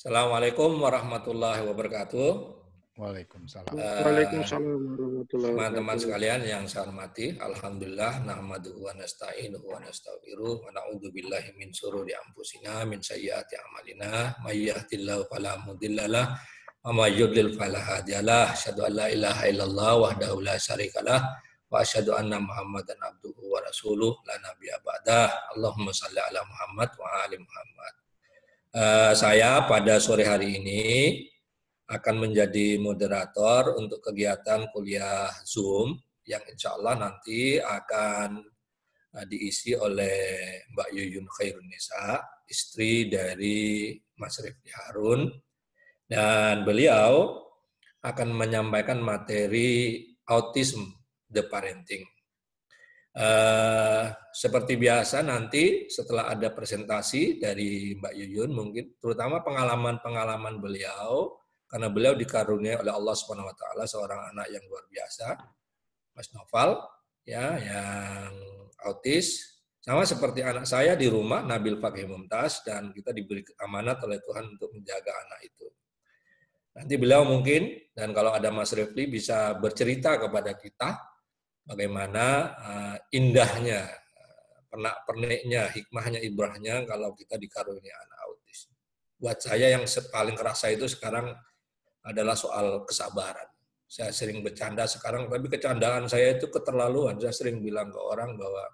Assalamualaikum warahmatullahi wabarakatuh. Waalaikumsalam. Waalaikumsalam warahmatullahi Teman-teman wabarakatuh. sekalian yang saya hormati, alhamdulillah nahmaduhu wa nasta'inuhu wa nastaghfiruh wa na'udzu billahi min syururi anfusina min sayyiati a'malina may yahdihillahu fala mudhillalah wa may yudlil fala hadiyalah. Asyhadu an la ilaha illallah wahdahu la syarikalah wa asyhadu anna Muhammadan abduhu wa rasuluh la nabiyya ba'dah. Allahumma shalli ala Muhammad wa ali Muhammad. Saya pada sore hari ini akan menjadi moderator untuk kegiatan kuliah Zoom yang insya Allah nanti akan diisi oleh Mbak Yuyun Khairunisa, istri dari Mas Rifki Harun, dan beliau akan menyampaikan materi autism the parenting. Seperti biasa nanti setelah ada presentasi dari Mbak Yuyun, mungkin terutama pengalaman-pengalaman beliau, karena beliau dikaruniai oleh Allah Subhanahu wa taala seorang anak yang luar biasa, Mas Noval, ya, yang autis, sama seperti anak saya di rumah, Nabil Fakih Mumtaz, dan kita diberi amanat oleh Tuhan untuk menjaga anak itu. Nanti beliau mungkin, dan kalau ada Mas Refli bisa bercerita kepada kita bagaimana indahnya, pernak-perniknya, hikmahnya, ibrahnya kalau kita dikaruniai anak autis. Buat saya yang paling kerasa itu sekarang adalah soal kesabaran. Saya sering bercanda sekarang, tapi kecandaan saya itu keterlaluan. Saya sering bilang ke orang bahwa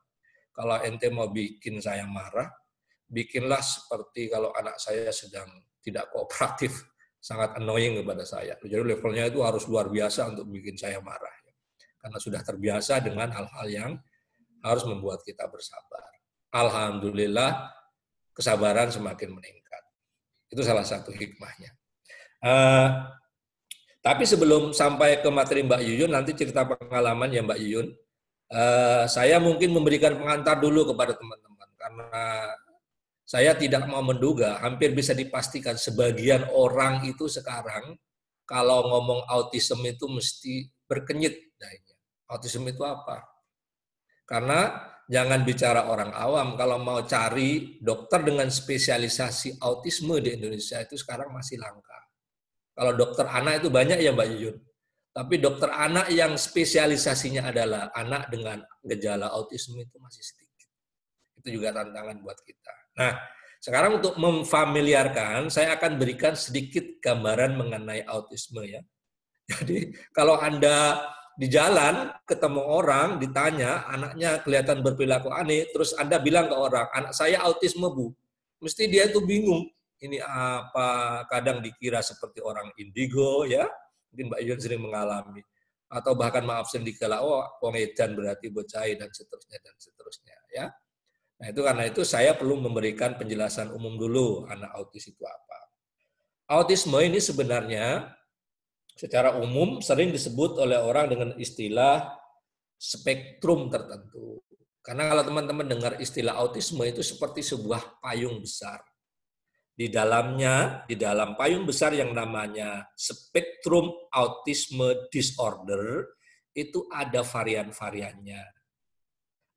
kalau ente mau bikin saya marah, bikinlah seperti kalau anak saya sedang tidak kooperatif, sangat annoying kepada saya. Jadi levelnya itu harus luar biasa untuk bikin saya marah. Karena sudah terbiasa dengan hal-hal yang harus membuat kita bersabar. Alhamdulillah, kesabaran semakin meningkat. Itu salah satu hikmahnya. Tapi sebelum sampai ke materi Mbak Yuyun, nanti cerita pengalaman ya Mbak Yuyun, saya mungkin memberikan pengantar dulu kepada teman-teman, karena saya tidak mau menduga, hampir bisa dipastikan sebagian orang itu sekarang, kalau ngomong autism itu mesti berkenyit. Autism itu apa? Karena jangan bicara orang awam, kalau mau cari dokter dengan spesialisasi autisme di Indonesia itu sekarang masih langka. Kalau dokter anak itu banyak ya Mbak Yuyun, tapi dokter anak yang spesialisasinya adalah anak dengan gejala autisme itu masih sedikit. Itu juga tantangan buat kita. Nah, sekarang untuk memfamiliarkan, saya akan berikan sedikit gambaran mengenai autisme ya. Jadi kalau Anda di jalan ketemu orang, ditanya, anaknya kelihatan berperilaku aneh, terus Anda bilang ke orang, anak saya autisme Bu. Mesti dia itu bingung. Ini apa? Kadang dikira seperti orang indigo ya. Mungkin Mbak Yun sering mengalami. Atau bahkan maaf sendikala, oh pengedan berarti bocai dan seterusnya ya. Nah itu karena itu saya perlu memberikan penjelasan umum dulu anak autis itu apa. Autisme ini sebenarnya secara umum sering disebut oleh orang dengan istilah spektrum tertentu. Karena kalau teman-teman dengar istilah autisme itu seperti sebuah payung besar. Di dalamnya, di dalam payung besar yang namanya spektrum autisme disorder, itu ada varian-variannya.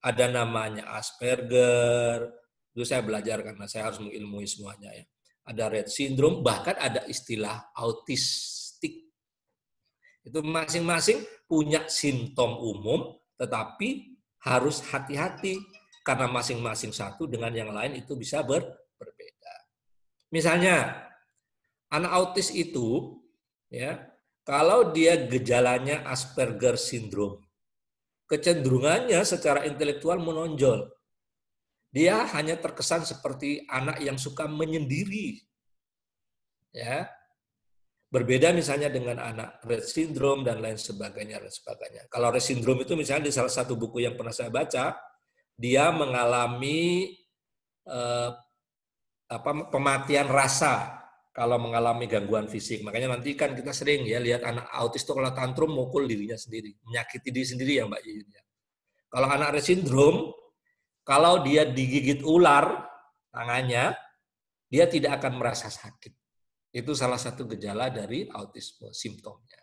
Ada namanya Asperger, itu saya belajar karena saya harus mengilmui semuanya ya. Ada Rett syndrome, bahkan ada istilah autistik. Itu masing-masing punya simptom umum, tetapi harus hati-hati karena masing-masing satu dengan yang lain itu bisa berbeda. Misalnya, anak autis itu, ya, kalau dia gejalanya Asperger syndrome, kecenderungannya secara intelektual menonjol. Dia hanya terkesan seperti anak yang suka menyendiri, ya. Berbeda misalnya dengan anak Rett syndrome dan lain sebagainya. Kalau Rett syndrome itu misalnya di salah satu buku yang pernah saya baca, dia mengalami pematian rasa kalau mengalami gangguan fisik. Makanya nanti kan kita sering ya lihat anak autis itu kalau tantrum mukul dirinya sendiri, menyakiti diri sendiri ya Mbak Yuyun. Kalau anak Rett syndrome, kalau dia digigit ular tangannya, dia tidak akan merasa sakit. Itu salah satu gejala dari autisme, simptomnya.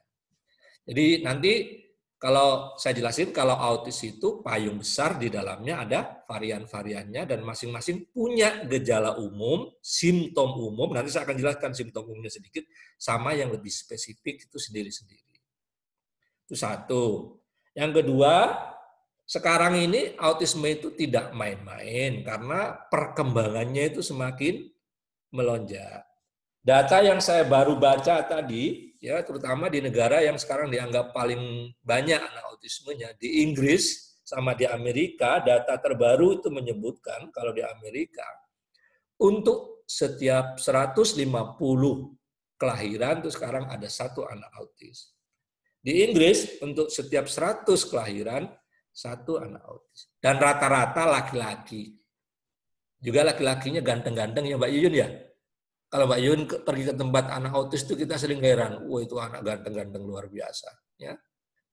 Jadi nanti Kalau saya jelasin, kalau autis itu payung besar di dalamnya ada varian-variannya dan masing-masing punya gejala umum, simptom umum. Nanti saya akan jelaskan simptom umumnya sedikit, sama yang lebih spesifik itu sendiri-sendiri. Itu satu. Yang kedua, sekarang ini autisme itu tidak main-main karena perkembangannya itu semakin melonjak. Data yang saya baru baca tadi, ya terutama di negara yang sekarang dianggap paling banyak anak autismenya, di Inggris sama di Amerika, data terbaru itu menyebutkan kalau di Amerika untuk setiap 150 kelahiran itu sekarang ada 1 anak autis. Di Inggris untuk setiap 100 kelahiran 1 anak autis. Dan rata-rata laki-laki. Juga laki-lakinya ganteng-ganteng ya Mbak Yuyun ya. Kalau Mbak Yun pergi ke tempat anak autis itu kita sering heran, wah itu anak ganteng-ganteng luar biasa. Ya,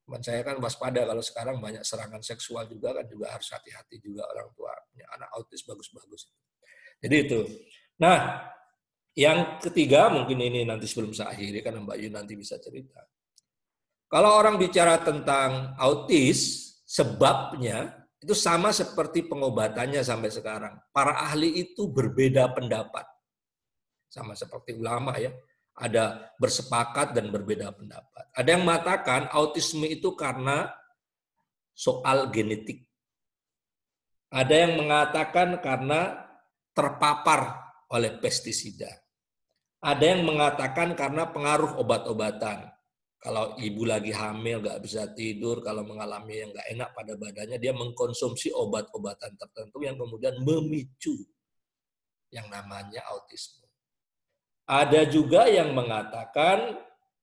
teman saya kan waspada kalau sekarang banyak serangan seksual juga kan juga harus hati-hati juga orang tua punya anak autis bagus-bagus. Jadi itu. Nah, yang ketiga mungkin ini nanti sebelum saya akhiri kan Mbak Yun nanti bisa cerita. Kalau orang bicara tentang autis, sebabnya itu sama seperti pengobatannya sampai sekarang. Para ahli itu berbeda pendapat. Sama seperti ulama ya, ada bersepakat dan berbeda pendapat. Ada yang mengatakan autisme itu karena soal genetik. Ada yang mengatakan karena terpapar oleh pestisida. Ada yang mengatakan karena pengaruh obat-obatan. Kalau ibu lagi hamil nggak bisa tidur, kalau mengalami yang nggak enak pada badannya, dia mengkonsumsi obat-obatan tertentu yang kemudian memicu yang namanya autisme. Ada juga yang mengatakan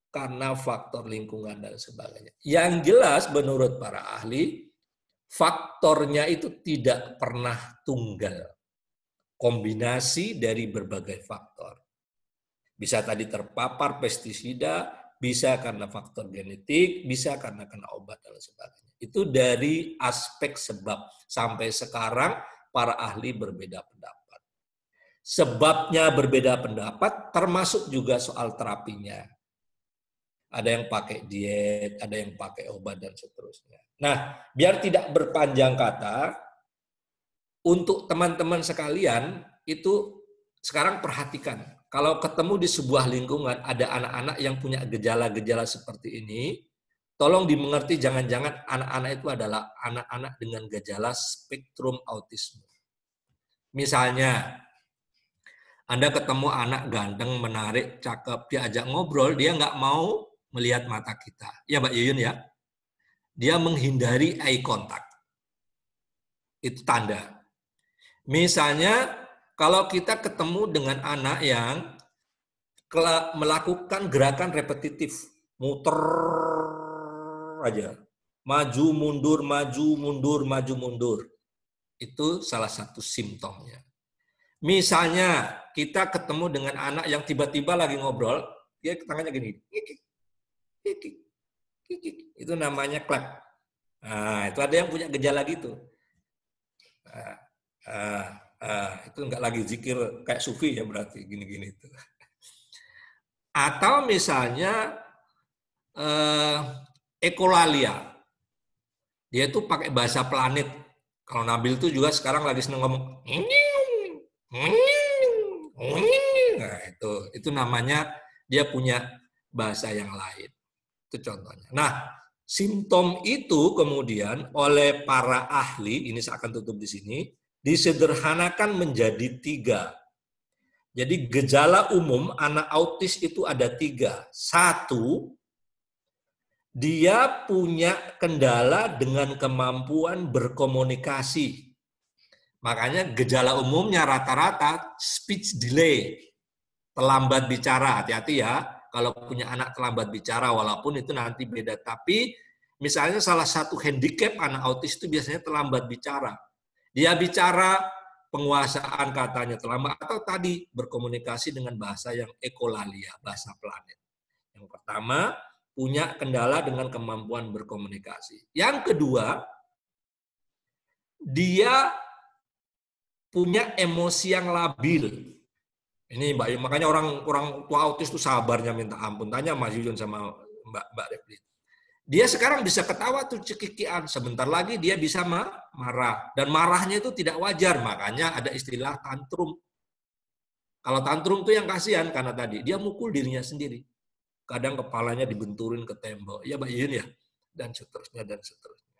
karena faktor lingkungan dan sebagainya. Yang jelas menurut para ahli, faktornya itu tidak pernah tunggal. Kombinasi dari berbagai faktor. Bisa tadi terpapar pestisida, bisa karena faktor genetik, bisa karena kena obat dan sebagainya. Itu dari aspek sebab. Sampai sekarang para ahli berbeda pendapat. Sebabnya berbeda pendapat, termasuk juga soal terapinya. Ada yang pakai diet, ada yang pakai obat, dan seterusnya. Nah, biar tidak berpanjang kata, untuk teman-teman sekalian, itu sekarang perhatikan. Kalau ketemu di sebuah lingkungan, ada anak-anak yang punya gejala-gejala seperti ini, tolong dimengerti jangan-jangan anak-anak itu adalah anak-anak dengan gejala spektrum autisme. Misalnya, Anda ketemu anak ganteng, menarik, cakep, diajak ngobrol, dia nggak mau melihat mata kita. Ya Mbak Yuyun ya. Dia menghindari eye contact. Itu tanda. Misalnya, kalau kita ketemu dengan anak yang melakukan gerakan repetitif, muter aja. Maju, mundur, maju, mundur, maju, mundur. Itu salah satu simptomnya. Misalnya kita ketemu dengan anak yang tiba-tiba lagi ngobrol, dia tangannya gini, itu namanya clap. Nah, itu ada yang punya gejala gitu. Itu enggak lagi zikir kayak sufi ya berarti gini-gini itu. Atau misalnya ekolalia, dia itu pakai bahasa planet. Kalau Nabil itu juga sekarang lagi seneng ngomong. Nah, itu namanya dia punya bahasa yang lain. Itu contohnya. Nah, simptom itu kemudian oleh para ahli, ini saya akan tutup di sini, disederhanakan menjadi 3. Jadi gejala umum anak autis itu ada 3. 1, dia punya kendala dengan kemampuan berkomunikasi. Makanya gejala umumnya rata-rata speech delay, terlambat bicara. Hati-hati ya, kalau punya anak terlambat bicara, walaupun itu nanti beda. Tapi misalnya salah satu handicap anak autis itu biasanya terlambat bicara. Dia bicara, penguasaan katanya terlambat, atau tadi berkomunikasi dengan bahasa yang ekolalia, bahasa planet. Yang pertama, punya kendala dengan kemampuan berkomunikasi. Yang kedua, dia punya emosi yang labil. Ini Mbak, makanya orang tua autis itu sabarnya minta ampun. Tanya Mas Yuyun sama Mbak Repli. Dia sekarang bisa ketawa tuh cekikian, sebentar lagi dia bisa marah. Dan marahnya itu tidak wajar, makanya ada istilah tantrum. Kalau tantrum tuh yang kasihan karena tadi dia mukul dirinya sendiri. Kadang kepalanya dibenturin ke tembok, ya Mbak Yun ya, dan seterusnya dan seterusnya.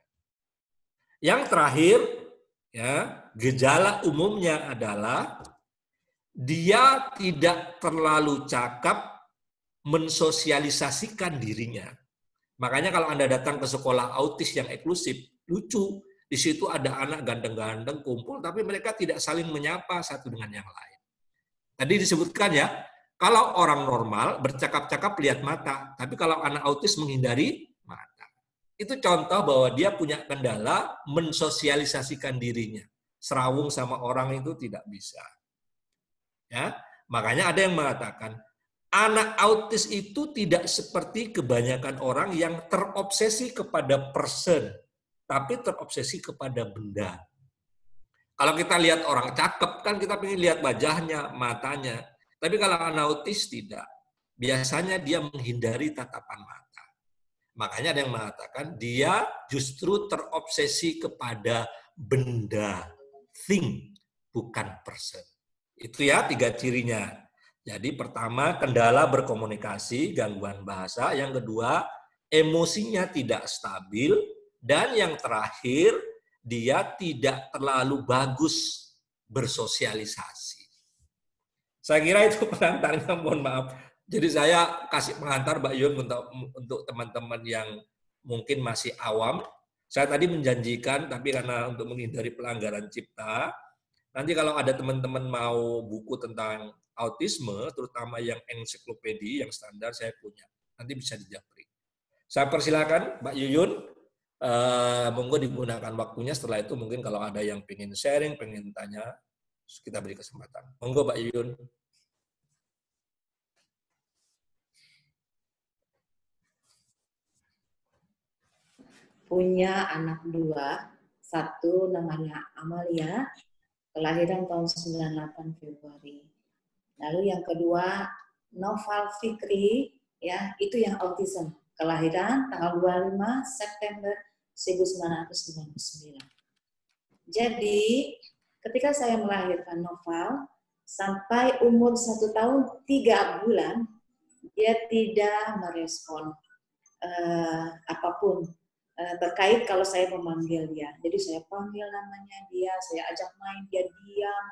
Yang terakhir, ya, gejala umumnya adalah dia tidak terlalu cakap mensosialisasikan dirinya. Makanya kalau Anda datang ke sekolah autis yang eksklusif, lucu. Di situ ada anak ganteng-ganteng kumpul, tapi mereka tidak saling menyapa satu dengan yang lain. Tadi disebutkan ya, kalau orang normal bercakap-cakap lihat mata, tapi kalau anak autis menghindari mata. Itu contoh bahwa dia punya kendala mensosialisasikan dirinya. Serawung sama orang itu tidak bisa. Ya, makanya ada yang mengatakan anak autis itu tidak seperti kebanyakan orang yang terobsesi kepada person, tapi terobsesi kepada benda. Kalau kita lihat orang cakep, kan kita pengen lihat wajahnya, matanya. Tapi kalau anak autis tidak. Biasanya dia menghindari tatapan mata. Makanya ada yang mengatakan dia justru terobsesi kepada benda, thing, bukan person. Itu ya 3 cirinya. Jadi pertama, kendala berkomunikasi, gangguan bahasa. Yang kedua, emosinya tidak stabil. Dan yang terakhir, dia tidak terlalu bagus bersosialisasi. Saya kira itu pengantarnya, mohon maaf. Jadi saya kasih pengantar Mbak Yun untuk teman-teman yang mungkin masih awam. Saya tadi menjanjikan, tapi karena untuk menghindari pelanggaran cipta, nanti kalau ada teman-teman mau buku tentang autisme, terutama yang ensiklopedi, yang standar, saya punya. Nanti bisa dijapri. Saya persilakan Mbak Yuyun, monggo digunakan waktunya. Setelah itu mungkin kalau ada yang pengen sharing, pengen tanya, kita beri kesempatan. Monggo Mbak Yuyun. Punya anak 2, satu namanya Amalia, kelahiran tahun 98 Februari. Lalu yang kedua Noval Fikri, ya itu yang autism, kelahiran tanggal 25 September 1999. Jadi ketika saya melahirkan Noval, sampai umur 1 tahun 3 bulan dia tidak merespon apapun terkait kalau saya memanggil dia. Jadi saya panggil namanya dia, saya ajak main, dia diam,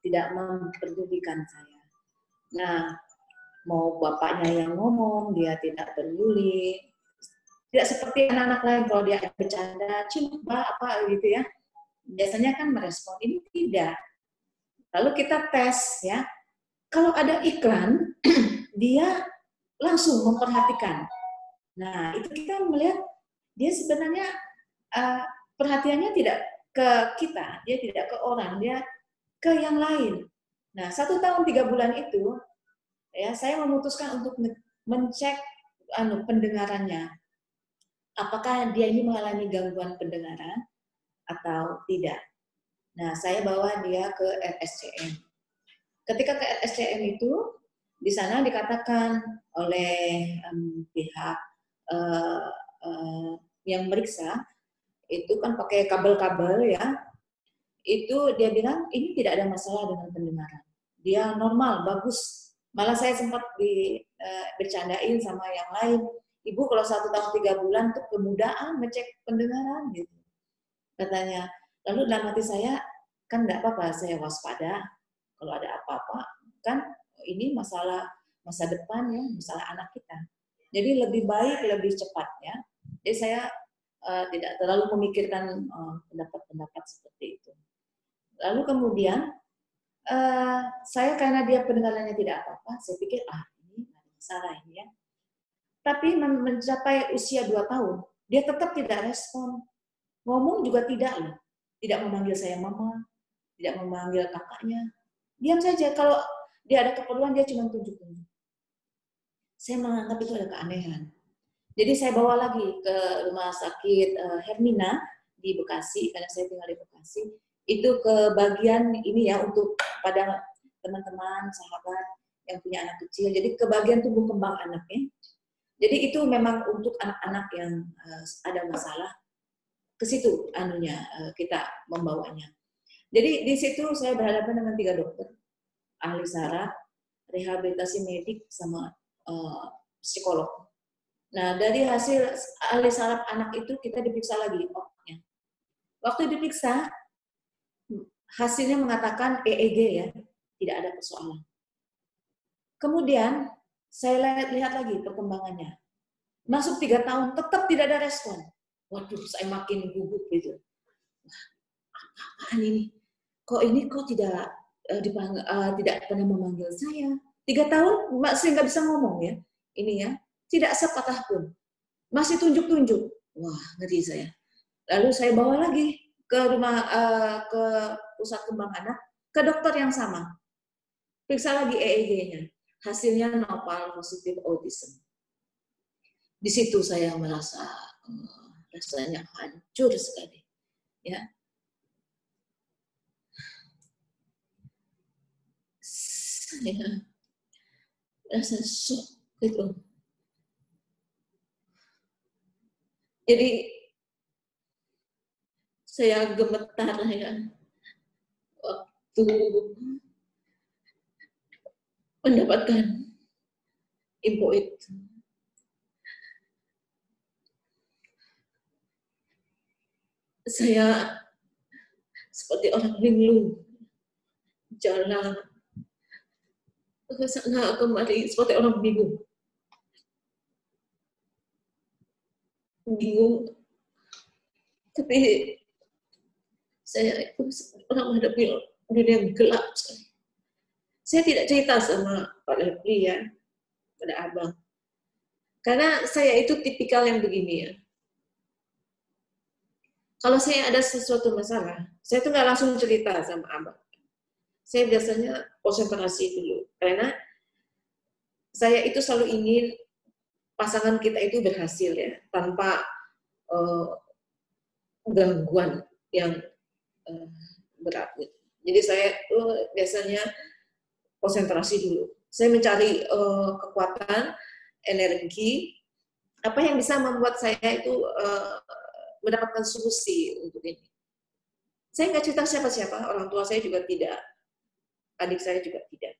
tidak memperdulikan saya. Nah, mau bapaknya yang ngomong, dia tidak peduli. Tidak seperti anak-anak lain kalau dia bercanda, coba apa gitu ya. Biasanya kan merespon, ini tidak. Lalu kita tes ya. Kalau ada iklan, dia langsung memperhatikan. Nah, itu kita melihat dia sebenarnya perhatiannya tidak ke kita, dia tidak ke orang, dia ke yang lain. Nah, 1 tahun 3 bulan itu, ya saya memutuskan untuk mencek pendengarannya. Apakah dia ini mengalami gangguan pendengaran atau tidak. Nah, saya bawa dia ke RSCM. Ketika ke RSCM itu, di sana dikatakan oleh pihak yang meriksa, itu kan pakai kabel-kabel ya, itu dia bilang ini tidak ada masalah dengan pendengaran. Dia normal, bagus. Malah saya sempat bercandain sama yang lain, ibu kalau 1 tahun 3 bulan tuh kemudahan ngecek pendengaran gitu. Katanya, lalu dalam hati saya, kan nggak apa-apa, saya waspada. Kalau ada apa-apa, kan ini masalah masa depan ya, masalah anak kita. Jadi lebih baik, lebih cepat ya. Jadi saya tidak terlalu memikirkan pendapat-pendapat seperti itu. Lalu kemudian saya karena dia pendengarannya tidak apa-apa, saya pikir ini ada masalah ini ya. Tapi mencapai usia 2 tahun, dia tetap tidak respon. Ngomong juga tidak loh. Tidak memanggil saya mama, tidak memanggil kakaknya. Diam saja, kalau dia ada keperluan dia cuma tunjuk-tunjuk. Saya menganggap itu ada keanehan. Jadi saya bawa lagi ke rumah sakit Hermina di Bekasi, karena saya tinggal di Bekasi. Itu ke bagian ini ya, untuk pada teman-teman, sahabat yang punya anak kecil. Jadi ke bagian tumbuh kembang anaknya. Jadi itu memang untuk anak-anak yang ada masalah, ke situ kita membawanya. Jadi di situ saya berhadapan dengan 3 dokter, ahli saraf, rehabilitasi medik, sama psikolog. Nah, dari hasil ahli saraf anak itu kita diperiksa lagi otaknya. Waktu diperiksa, hasilnya mengatakan EEG ya, tidak ada persoalan. Kemudian saya lihat lagi perkembangannya. Masuk 3 tahun, tetap tidak ada respon. Waduh, saya makin gugup gitu. Wah, apaan ini? Kok tidak tidak pernah memanggil saya? 3 tahun masih nggak bisa ngomong ya. Ini ya, tidak sepatah pun. Masih tunjuk-tunjuk. Wah, ngeri saya. Lalu saya bawa lagi ke ke pusat kembang anak, ke dokter yang sama. Periksa lagi EEG-nya. Hasilnya nopal positif autism. Di situ saya merasa rasanya hancur sekali. Ya. Saya rasa shock gitu. Jadi saya gemetar ya waktu mendapatkan info itu. Saya seperti orang linglung, jalan ke sana kemari seperti orang bingung. Tapi saya itu orang menghadapi dunia yang gelap sekali. Saya tidak cerita sama Pak Lepri ya, pada Abang. Karena saya itu tipikal yang begini ya. Kalau saya ada sesuatu masalah, saya tuh nggak langsung cerita sama Abang. Saya biasanya konsentrasi dulu. Karena saya itu selalu ingin pasangan kita itu berhasil ya, tanpa gangguan yang berat. Jadi saya biasanya konsentrasi dulu. Saya mencari kekuatan, energi, apa yang bisa membuat saya itu mendapatkan solusi untuk ini. Saya nggak cerita siapa-siapa, orang tua saya juga tidak, adik saya juga tidak.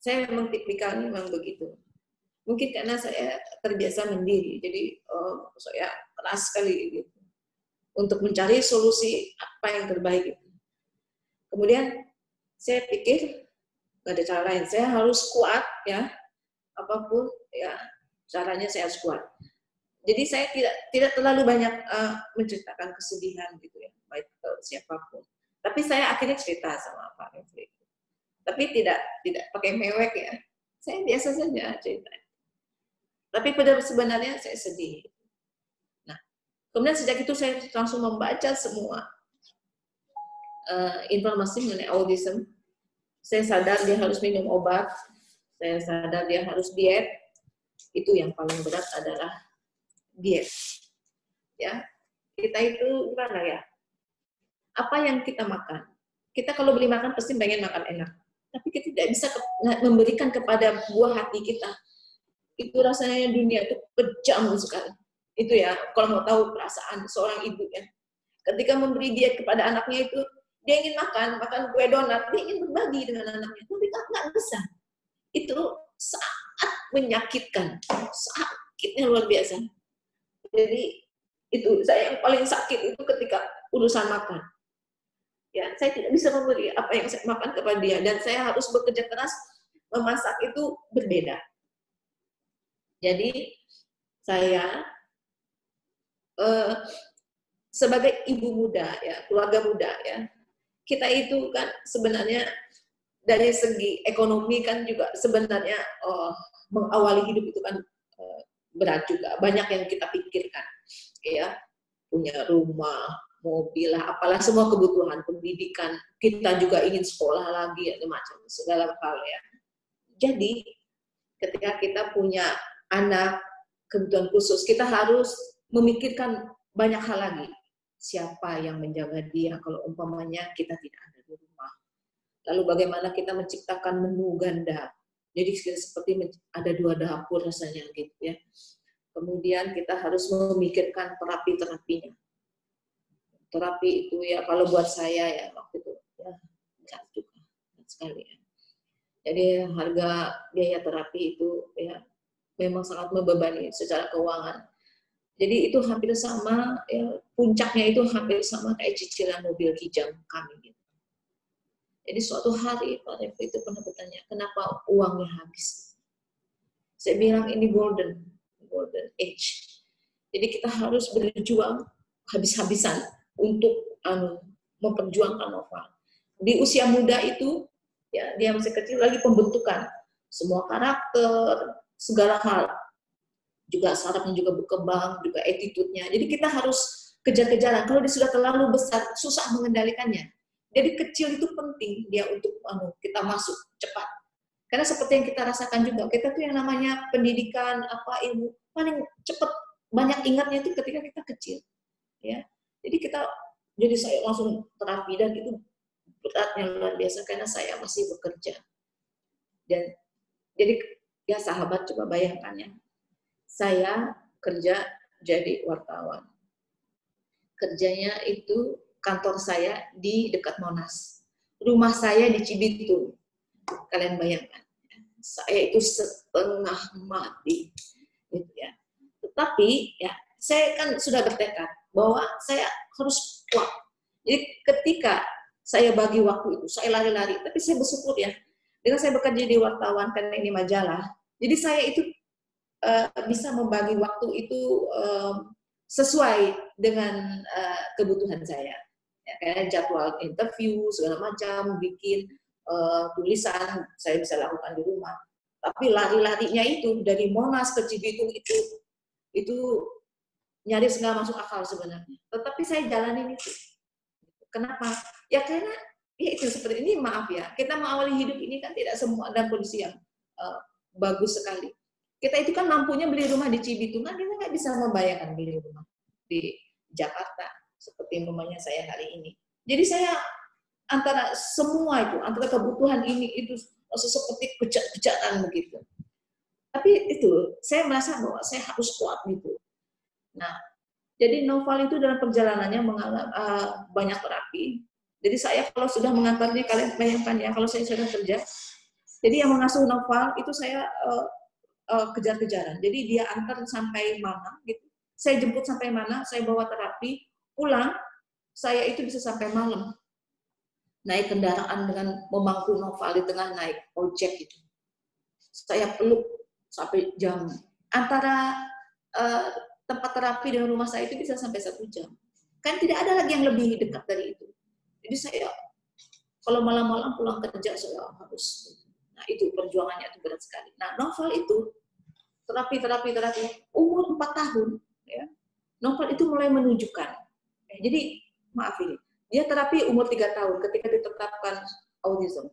Saya memang tipikalnya memang begitu. Mungkin karena saya terbiasa mandiri, jadi saya keras sekali gitu untuk mencari solusi apa yang terbaik itu. Kemudian saya pikir nggak ada cara lain, saya harus kuat ya, apapun ya caranya saya harus kuat. Jadi saya tidak terlalu banyak menceritakan kesedihan gitu ya, baik ke siapapun. Tapi saya akhirnya cerita sama Pak Refli. Tapi tidak pakai mewek ya. Saya biasa saja cerita. Tapi pada sebenarnya saya sedih. Nah, kemudian sejak itu saya langsung membaca semua informasi mengenai autism. Saya sadar dia harus minum obat. Saya sadar dia harus diet. Itu yang paling berat adalah diet. Ya, kita itu gimana ya? Apa yang kita makan? Kita kalau beli makan pasti pengen makan enak. Tapi kita tidak bisa memberikan kepada buah hati kita. Itu rasanya dunia itu kejam sekali. Itu ya, kalau mau tahu perasaan seorang ibu ya. Ketika memberi diet kepada anaknya itu, dia ingin makan kue donat, dia ingin berbagi dengan anaknya. Tapi nggak bisa. Itu sangat menyakitkan. Sakitnya luar biasa. Jadi itu saya yang paling sakit itu ketika urusan makan. Ya, saya tidak bisa memberi apa yang saya makan kepada dia dan saya harus bekerja keras memasak itu berbeda. Jadi saya sebagai ibu muda ya, keluarga muda ya, kita itu kan sebenarnya dari segi ekonomi kan juga sebenarnya mengawali hidup itu kan berat juga, banyak yang kita pikirkan, ya, punya rumah, mobil, apalah semua kebutuhan pendidikan, kita juga ingin sekolah lagi, ada macam segala hal ya. Jadi ketika kita punya anak kebutuhan khusus, kita harus memikirkan banyak hal lagi. Siapa yang menjaga dia kalau umpamanya kita tidak ada di rumah? Lalu bagaimana kita menciptakan menu ganda Jadi seperti ada 2 dapur rasanya gitu ya. Kemudian kita harus memikirkan terapi-terapinya. Terapi itu ya kalau buat saya ya waktu itu ya berat juga sekali ya. Jadi harga biaya terapi itu ya memang sangat membebani secara keuangan. Jadi itu hampir sama ya, puncaknya itu hampir sama kayak cicilan mobil kijang kami gitu. Jadi suatu hari Pak Refli itu pernah bertanya, kenapa uangnya habis? Saya bilang ini golden age. Jadi kita harus berjuang habis-habisan untuk memperjuangkan Noval. Di usia muda itu, ya dia masih kecil lagi pembentukan semua karakter, segala hal. Juga sarafnya juga berkembang, juga attitude-nya. Jadi kita harus kejar-kejaran. Kalau dia sudah terlalu besar, susah mengendalikannya. Jadi kecil itu penting dia untuk kita masuk cepat. Karena seperti yang kita rasakan juga, kita tuh yang namanya pendidikan, ilmu, paling cepat banyak ingatnya itu ketika kita kecil. Ya. Jadi saya langsung terapi dan itu beratnya luar biasa karena saya masih bekerja. Dan jadi ya sahabat coba bayangkan ya. Saya kerja jadi wartawan. Kerjanya itu kantor saya di dekat Monas. Rumah saya di Cibitung. Kalian bayangkan. Saya itu setengah mati. Gitu ya. Tetapi ya saya kan sudah bertekad bahwa saya harus kuat. Jadi ketika saya bagi waktu itu, saya lari-lari. Tapi saya bersyukur ya. Dengan saya bekerja di wartawan, karena ini majalah. Jadi saya itu bisa membagi waktu itu sesuai dengan kebutuhan saya. Ya, kayak jadwal interview, segala macam, bikin tulisan, saya bisa lakukan di rumah. Tapi lari-larinya itu, dari Monas ke Cibitung itu nyaris nggak masuk akal sebenarnya. Tetapi saya jalanin itu. Kenapa? Ya karena, ya itu seperti ini, maaf ya, kita mengawali hidup ini kan tidak semua dalam kondisi yang bagus sekali. Kita itu kan mampunya beli rumah di Cibitung, kan kita nggak bisa membayangkan beli rumah di Jakarta, seperti umpamanya saya hari ini. Jadi saya antara semua itu, antara kebutuhan ini itu seperti kejar-kejaran begitu. Tapi itu, saya merasa bahwa saya harus kuat gitu. Nah, jadi Noval itu dalam perjalanannya mengalami banyak terapi. Jadi saya kalau sudah mengantarnya, kalian bayangkan ya, kalau saya sudah kerja, jadi yang mengasuh Noval itu saya kejar-kejaran. Jadi dia antar sampai mana, gitu. Saya jemput sampai mana, saya bawa terapi, pulang, saya itu bisa sampai malam. Naik kendaraan dengan memangku Noval di tengah naik ojek itu. Saya peluk sampai jam. Antara tempat terapi dengan rumah saya itu bisa sampai 1 jam. Kan tidak ada lagi yang lebih dekat dari itu. Jadi saya kalau malam-malam pulang kerja saya harus. Nah itu perjuangannya itu berat sekali. Nah Noval itu terapi umur 4 tahun, ya. Noval itu mulai menunjukkan. Jadi maaf ini, dia terapi umur 3 tahun ketika ditetapkan autism.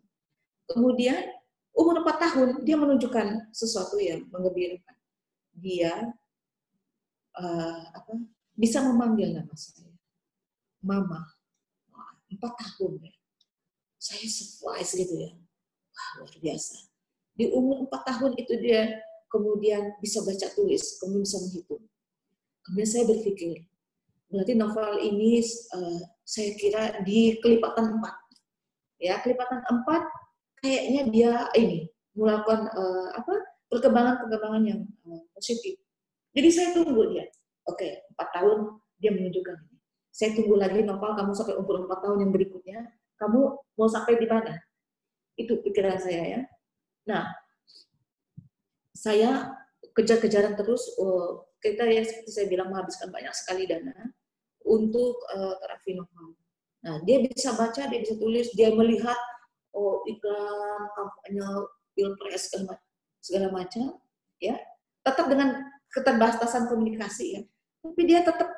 Kemudian umur 4 tahun dia menunjukkan sesuatu yang menggembirakan. Dia bisa memanggil nama saya, Mama. 4 tahun ya. Saya surprise gitu ya. Wah, luar biasa. Di umur 4 tahun itu dia kemudian bisa baca tulis, kemudian bisa menghitung. Kemudian saya berpikir, berarti Noval ini saya kira di kelipatan 4. Ya, kelipatan 4 kayaknya dia ini melakukan perkembangan yang positif. Jadi saya tunggu dia. Oke, 4 tahun dia menunjukkan ini. Saya tunggu lagi Noval, kamu sampai umur 4 tahun yang berikutnya, kamu mau sampai di mana? Itu pikiran saya ya. Nah, saya kejar-kejaran terus, kita ya seperti saya bilang menghabiskan banyak sekali dana untuk terapi Noval. Nah, dia bisa baca, dia bisa tulis, dia melihat iklan, kampanye, pilpres, segala macam, ya. Tetap dengan keterbatasan komunikasi ya. Tapi dia tetap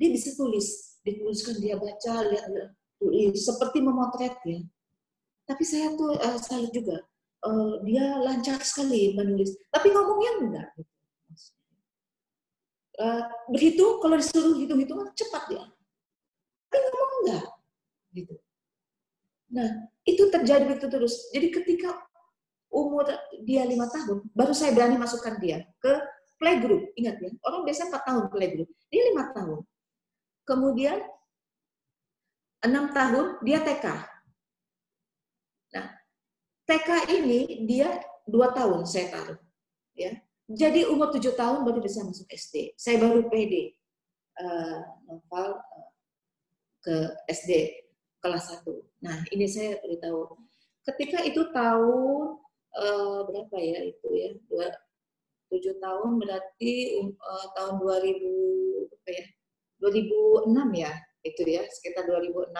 dia bisa tulis, dituliskan, dia baca, lihat, tulis, seperti memotret ya. Tapi saya tuh salut juga. Dia lancar sekali menulis, tapi ngomongnya enggak. Berhitung, kalau disuruh hitung-hitungan cepat ya, tapi ngomong enggak. Gitu. Nah, itu terjadi begitu terus. Jadi ketika umur dia 5 tahun, baru saya berani masukkan dia ke playgroup. Ingat ya, orang biasa 4 tahun playgroup. Dia 5 tahun. Kemudian 6 tahun dia TK. Nah, TK ini dia 2 tahun saya taruh. Ya. Jadi umur 7 tahun baru bisa masuk SD. Saya baru PD Noval ke SD kelas 1. Nah, ini saya beritahu. Ketika itu tahun berapa ya itu ya? 7 tahun berarti tahun 2006 ya, itu ya, sekitar 2006.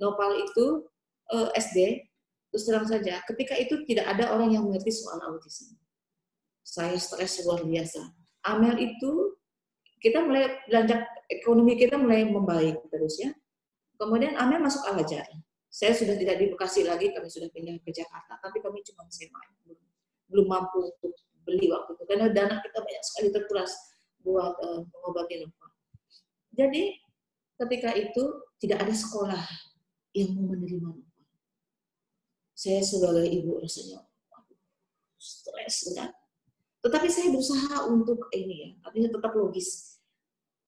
Nopal itu SD. Terus terang saja, ketika itu tidak ada orang yang mengerti soal autisme. Saya stres luar biasa. Amel itu kita mulai belanja ekonomi kita mulai membaik terus ya. Kemudian Amel masuk Al-Azhar. Saya sudah tidak di Bekasi lagi, kami sudah pindah ke Jakarta, tapi kami cuma sewa, belum mampu untuk beli waktu itu karena dana kita banyak sekali terkuras buat mengobati Nopal. Jadi ketika itu tidak ada sekolah yang mau menerima Nopal. Saya sebagai ibu rasanya stres enggak. Tetapi saya berusaha untuk ini ya, artinya tetap logis.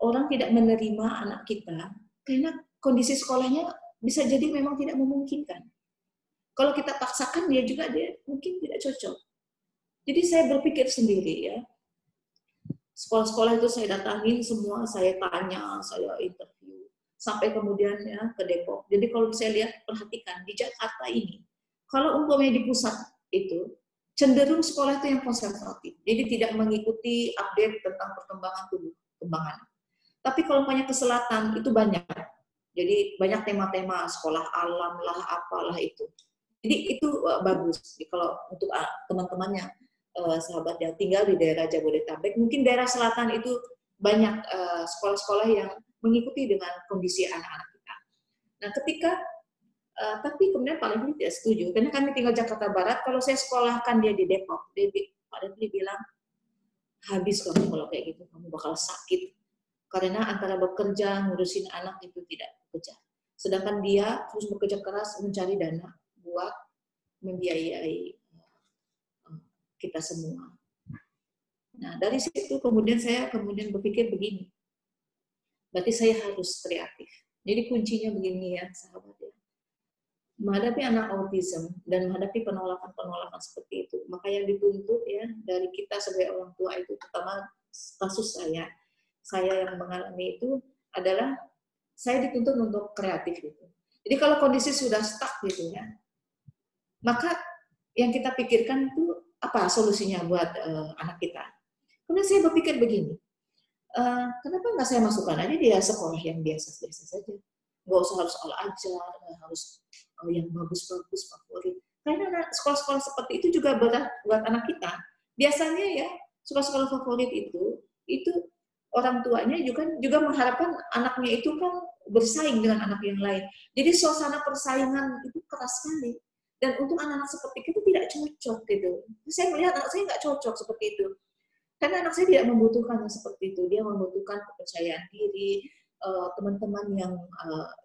Orang tidak menerima anak kita karena kondisi sekolahnya bisa jadi memang tidak memungkinkan. Kalau kita paksakan dia juga dia mungkin tidak cocok. Jadi saya berpikir sendiri ya. Sekolah-sekolah itu saya datangin semua, saya tanya, saya interview, sampai kemudian ya ke Depok. Jadi kalau saya lihat, perhatikan di Jakarta ini, kalau umpamanya di pusat itu cenderung sekolah itu yang konservatif. Jadi tidak mengikuti update tentang perkembangan tubuh, perkembangan. Tapi kalau umpamanya ke selatan itu banyak. Jadi banyak tema-tema sekolah alam lah, apalah itu. Jadi itu bagus. Jadi kalau untuk teman-temannya sahabat yang tinggal di daerah Jabodetabek, mungkin daerah selatan itu banyak sekolah-sekolah yang mengikuti dengan kondisi anak-anak kita. Nah, ketika tapi kemudian Pak Refli tidak setuju, karena kami tinggal Jakarta Barat, kalau saya sekolahkan dia di Depok, Pak Refli bilang, habis kamu kalau kayak gitu, kamu bakal sakit. Karena antara bekerja, ngurusin anak itu tidak bekerja. Sedangkan dia terus bekerja keras mencari dana buat membiayai kita semua. Nah, dari situ kemudian saya berpikir begini, berarti saya harus kreatif. Jadi kuncinya begini ya, sahabat ya. Menghadapi anak autism dan menghadapi penolakan-penolakan seperti itu, maka yang dituntut ya dari kita sebagai orang tua itu, terutama kasus saya yang mengalami itu adalah saya dituntut untuk kreatif gitu. Jadi kalau kondisi sudah stuck gitu ya, maka yang kita pikirkan itu apa solusinya buat anak kita. Kemudian saya berpikir begini, kenapa nggak saya masukkan aja dia sekolah yang biasa-biasa saja, nggak usah harus Al-Azhar, harus yang bagus-bagus favorit. Karena sekolah-sekolah seperti itu juga berat buat anak kita. Biasanya ya sekolah-sekolah favorit itu orang tuanya juga mengharapkan anaknya itu kan bersaing dengan anak yang lain. Jadi suasana persaingan itu keras sekali. Dan untuk anak-anak seperti itu tidak cocok gitu. Saya melihat anak saya nggak cocok seperti itu. Karena anak saya tidak membutuhkan yang seperti itu. Dia membutuhkan kepercayaan diri, teman-teman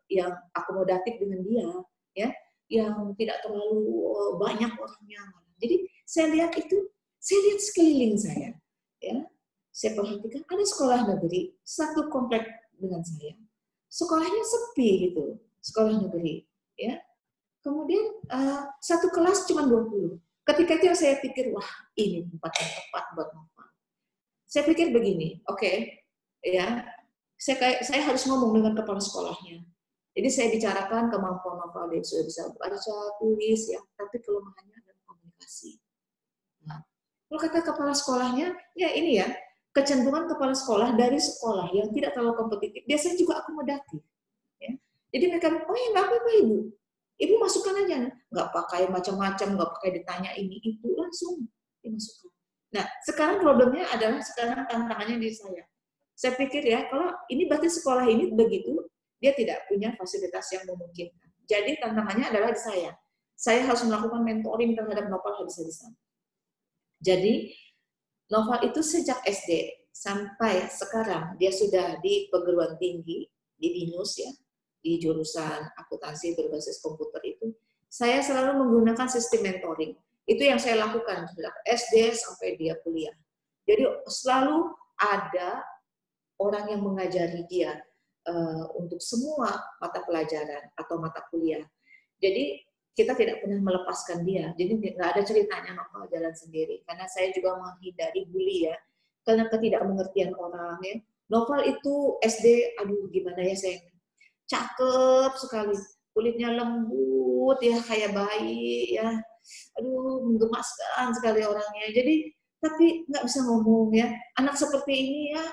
yang akomodatif dengan dia, ya, yang tidak terlalu banyak orangnya. Jadi saya lihat sekeliling saya, ya. Saya perhatikan ada sekolah negeri satu komplek dengan saya. Sekolahnya sepi gitu, sekolah negeri, ya. Kemudian satu kelas cuma 20. Ketika itu saya pikir, wah ini tempat yang tepat buat Nopal. Saya pikir begini, oke, ya, saya harus ngomong dengan kepala sekolahnya. Jadi saya bicarakan kemampuan Nopal, dia sudah bisa baca, tulis, ya, tapi kelemahannya adalah komunikasi. Nah, kalau kata kepala sekolahnya, ya ini ya, kecenderungan kepala sekolah dari sekolah yang tidak terlalu kompetitif, biasanya juga akomodatif. Ya. Jadi mereka, oh ya nggak apa-apa Ibu. Ibu masukkan aja, nggak pakai macam-macam, nggak pakai ditanya ini itu, langsung dimasukkan. Nah, sekarang problemnya adalah sekarang tantangannya di saya. Saya pikir ya, kalau ini berarti sekolah ini begitu, dia tidak punya fasilitas yang memungkinkan. Jadi tantangannya adalah di saya. Saya harus melakukan mentoring terhadap Nopal habis-habisan. Jadi Nopal itu sejak SD sampai sekarang dia sudah di perguruan tinggi di BINUS ya, di jurusan akuntansi berbasis komputer itu, saya selalu menggunakan sistem mentoring. Itu yang saya lakukan sejak SD sampai dia kuliah. Jadi selalu ada orang yang mengajari dia untuk semua mata pelajaran atau mata kuliah. Jadi kita tidak pernah melepaskan dia. Jadi nggak ada ceritanya Novel jalan sendiri. Karena saya juga menghindari bully ya, karena ketidakmengertian orang ya. Novel itu SD, aduh gimana ya saya, cakep sekali, kulitnya lembut ya kayak bayi ya, aduh menggemaskan sekali orangnya. Jadi tapi nggak bisa ngomong ya. Anak seperti ini ya,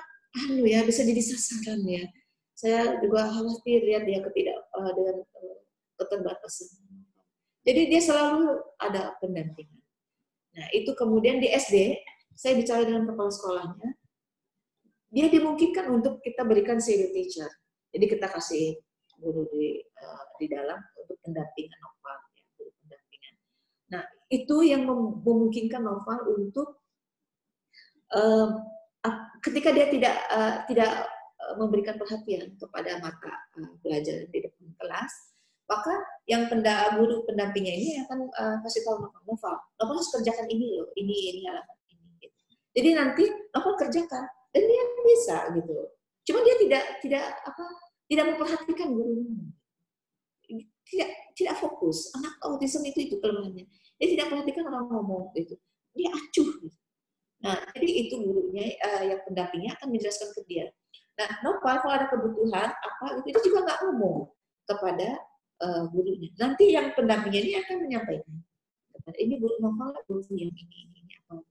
ya bisa jadi sasaran ya. Saya juga khawatir lihat dia dengan keterbatasan. Jadi dia selalu ada pendampingan. Nah itu kemudian di SD, saya bicara dengan kepala sekolahnya, dia dimungkinkan untuk kita berikan shadow teacher. Jadi kita kasih guru di dalam untuk pendampingan Novel, ya, guru pendampingan. Nah itu yang memungkinkan Novel untuk ketika dia tidak memberikan perhatian kepada mata pelajaran di depan kelas, maka yang guru pendampingnya ini akan kasih tahu Novel harus kerjakan ini loh, ini halaman ini. Gitu. Jadi nanti Novel kerjakan dan dia bisa gitu. Cuma dia tidak memperhatikan gurunya, tidak fokus. Anak autism itu kelemahannya. Dia tidak perhatikan orang ngomong gitu. Dia acuh. Gitu. Nah, jadi itu gurunya yang pendampingnya akan menjelaskan ke dia. Nah, Novel kalau ada kebutuhan apa itu juga nggak ngomong kepada gurunya. Nanti yang pendampingnya ini akan menyampaikan. Ini guru Novel, guru yang ini apa.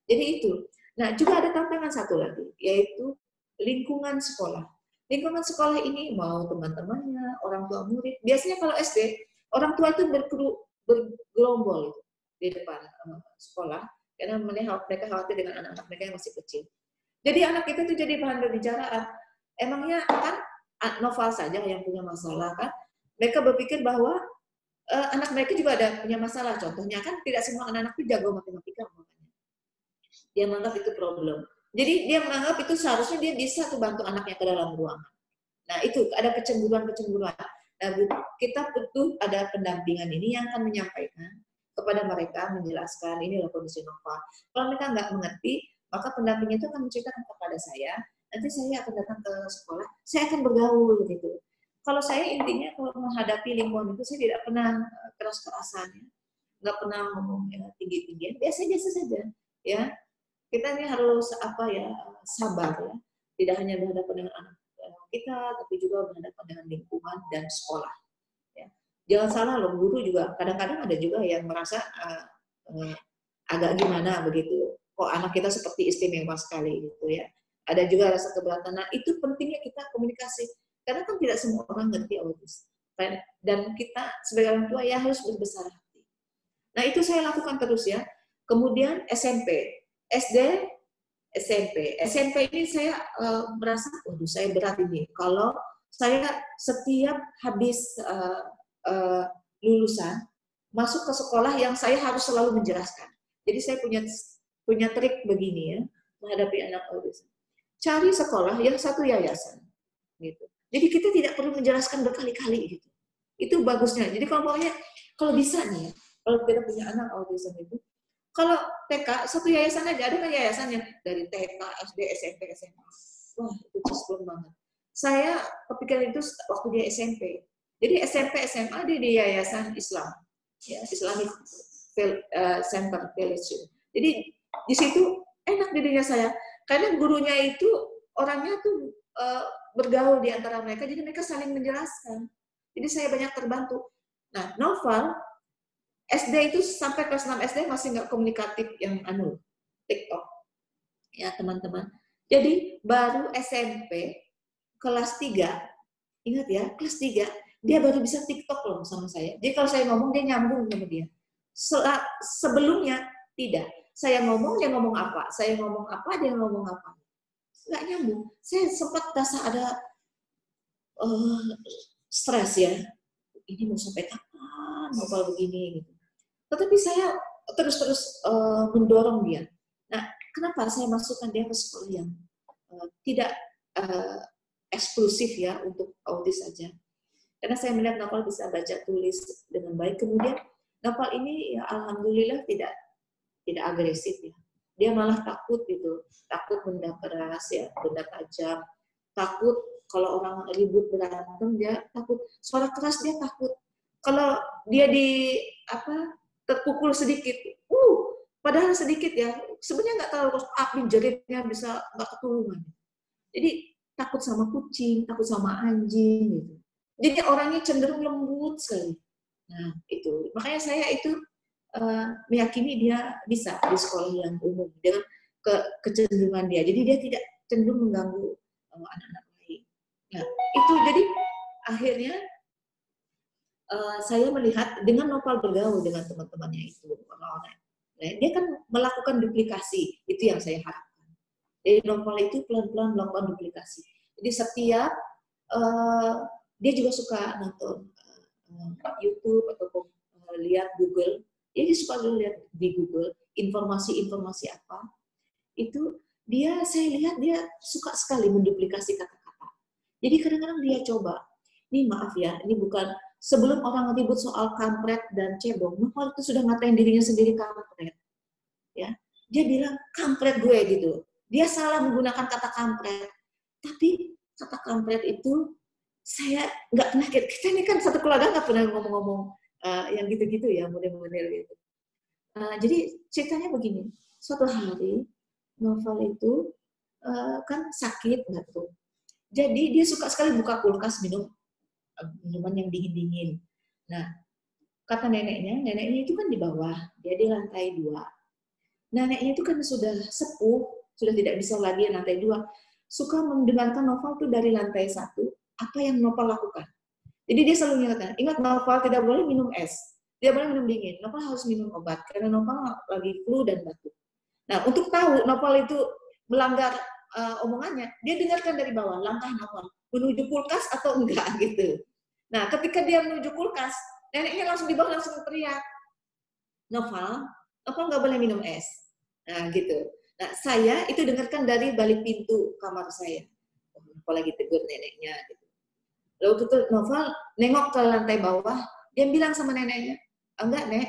Jadi itu. Nah, juga ada tantangan satu lagi, yaitu lingkungan sekolah. Lingkungan sekolah ini mau teman-temannya, orang tua murid. Biasanya kalau SD, orang tua itu bergerombol gitu, di depan sekolah. Karena mereka khawatir dengan anak-anak mereka yang masih kecil. Jadi anak kita itu jadi bahan pembicaraan. Emangnya kan Novel saja yang punya masalah kan? Mereka berpikir bahwa anak mereka juga ada punya masalah. Contohnya kan tidak semua anak-anak itu jago matematika. Dia menganggap itu problem. Jadi dia menganggap itu seharusnya dia bisa tuh bantu anaknya ke dalam ruangan. Nah itu ada kecemburuan. Nah, kita butuh ada pendampingan ini yang akan menyampaikan kepada mereka, menjelaskan ini loh kondisi Novel. Kalau mereka nggak mengerti, maka pendampingnya itu akan menceritakan kepada saya. Nanti saya akan datang ke sekolah, saya akan bergaul gitu. Kalau saya intinya kalau menghadapi lingkungan itu saya tidak pernah keras-kerasan, nggak pernah ngomong tinggi-tinggian, biasa-biasa saja. Ya, kita ini harus sabar ya. Tidak hanya berhadapan dengan anak kita, tapi juga berhadapan dengan lingkungan dan sekolah. Ya. Jangan salah loh, guru juga kadang-kadang ada juga yang merasa agak gimana begitu. Kok anak kita seperti istimewa sekali gitu ya. Ada juga rasa keberatan. Nah itu pentingnya kita komunikasi. Karena kan tidak semua orang ngerti autis. Dan kita sebagai orang tua ya harus berbesar hati. Nah itu saya lakukan terus ya. Kemudian SMP, SD, SMP ini saya merasa, waduh saya berat ini. Kalau saya setiap habis lulusan masuk ke sekolah yang saya harus selalu menjelaskan. Jadi saya punya trik begini ya menghadapi anak autism. Cari sekolah yang satu yayasan, gitu. Jadi kita tidak perlu menjelaskan berkali-kali gitu. Itu bagusnya. Jadi kalau bisa nih, kalau kita punya anak autism itu, kalau TK satu yayasan aja, ada kan yayasannya dari TK, SD, SMP, SMA. Wah itu sebelum banget. Saya kepikiran itu waktu dia SMP. Jadi SMP, SMA dia di yayasan Islam, ya Islamic Center Village. Jadi di situ enak dirinya saya, karena gurunya itu orangnya tuh bergaul di antara mereka, jadi mereka saling menjelaskan. Jadi saya banyak terbantu. Nah, Novel SD itu sampai kelas 6 SD masih nggak komunikatif yang TikTok, ya teman-teman. Jadi baru SMP kelas 3, ingat ya, kelas 3 dia baru bisa TikTok loh sama saya. Jadi kalau saya ngomong dia nyambung sama dia. Sebelumnya tidak. Saya ngomong dia ngomong apa, saya ngomong apa dia ngomong apa. Nggak nyambung. Saya sempat rasa ada stres ya. Ini mau sampai kapan Novel begini gitu. Tetapi saya terus mendorong dia. Nah, kenapa saya masukkan dia ke sekolah yang tidak eksklusif ya untuk autis saja? Karena saya melihat Novel bisa baca tulis dengan baik. Kemudian Novel ini ya alhamdulillah tidak agresif ya. Dia malah takut gitu, takut benda keras ya, benda tajam, takut kalau orang ribut berantem dia takut, suara keras dia takut. Kalau dia terpukul sedikit, padahal sedikit ya, sebenarnya nggak tahu api jeritnya bisa nggak ketulungan. Jadi takut sama kucing, takut sama anjing gitu. Jadi orangnya cenderung lembut sekali. Nah itu, makanya saya itu meyakini dia bisa di sekolah yang umum dengan kecenderungan dia. Jadi dia tidak cenderung mengganggu anak-anak lain. Nah itu jadi akhirnya saya melihat dengan Noval bergaul dengan teman-temannya itu orang-orang. Nah, dia kan melakukan duplikasi, itu yang saya harapkan. Jadi Noval itu pelan-pelan melakukan duplikasi. Jadi setiap dia juga suka nonton YouTube ataupun lihat Google. Dia suka lihat di Google informasi-informasi apa. Itu saya lihat dia suka sekali menduplikasi kata-kata. Jadi kadang-kadang dia coba. Ini maaf ya, ini bukan sebelum orang ribut soal kampret dan cebong, Noval itu sudah ngatain dirinya sendiri kampret. Ya, dia bilang kampret gue gitu. Dia salah menggunakan kata kampret. Tapi kata kampret itu saya nggak pernah, kita ini kan satu keluarga nggak pernah ngomong-ngomong yang gitu-gitu ya, model-model gitu. Jadi ceritanya begini, suatu hari Noval itu kan sakit batuk. Jadi dia suka sekali buka kulkas minum minuman yang dingin-dingin. Nah, kata neneknya itu kan di bawah, dia di lantai 2. Neneknya itu kan sudah sepuh, sudah tidak bisa lagi lantai 2. Suka mendengarkan Noval tuh dari lantai 1, apa yang Noval lakukan. Jadi dia selalu ingat Noval tidak boleh minum es, tidak boleh minum dingin, Noval harus minum obat, karena Noval lagi flu dan batuk. Nah, untuk tahu Noval itu melanggar omongannya, dia dengarkan dari bawah, langkah Noval, menuju kulkas atau enggak gitu. Nah, ketika dia menuju kulkas, neneknya langsung di bawah langsung teriak, Noval nggak boleh minum es. Nah, gitu. Nah, saya itu dengarkan dari balik pintu kamar saya. Noval lagi tegur neneknya. Gitu. Lalu itu Noval nengok ke lantai bawah, dia bilang sama neneknya, enggak Nek,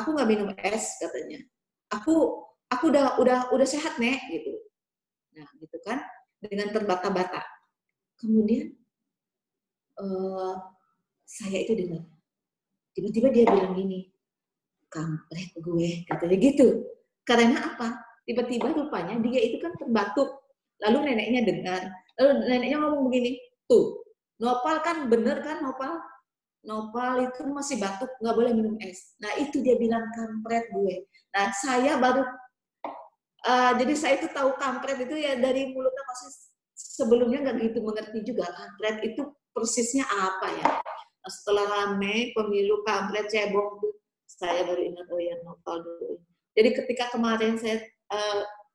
aku nggak minum es katanya. Aku udah sehat Nek gitu. Nah, gitu kan, dengan terbata-bata. Kemudian saya itu dengar. Tiba-tiba dia bilang gini, kampret gue, katanya gitu. Karena apa? Tiba-tiba rupanya dia itu kan terbatuk. Lalu neneknya dengar. Lalu neneknya ngomong begini, tuh, Noval kan bener kan Noval? Noval itu masih batuk, nggak boleh minum es. Nah itu dia bilang kampret gue. Nah saya baru, jadi saya itu tahu kampret itu ya dari mulutnya pasti sebelumnya nggak gitu mengerti juga. Kampret itu persisnya apa ya? Nah, setelah rame pemilu kampret cebong tuh, saya baru ingat oh ya Noval dulu. Jadi ketika kemarin saya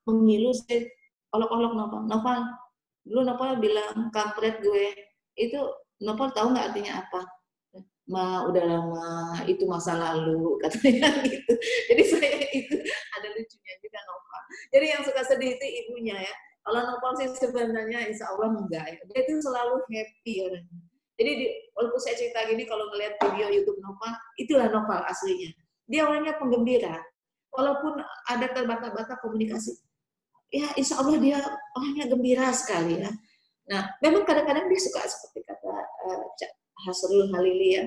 memilu, saya olok-olok Noval. Dulu Noval bilang kampret gue. Itu Noval tahu nggak artinya apa? Udah lama, itu masa lalu, katanya gitu. Jadi saya itu ada lucunya juga Noval. Jadi yang suka sedih itu ibunya ya. Kalau Noval sih sebenarnya insya Allah enggak ya. Dia itu selalu happy orangnya. Jadi walaupun saya cerita gini, kalau ngeliat video YouTube Noval, itulah Noval aslinya. Dia orangnya penggembira. Walaupun ada terbata-bata komunikasi, ya insya Allah dia orangnya gembira sekali ya. Nah, memang kadang-kadang dia suka seperti kata Hasrul Halili ya,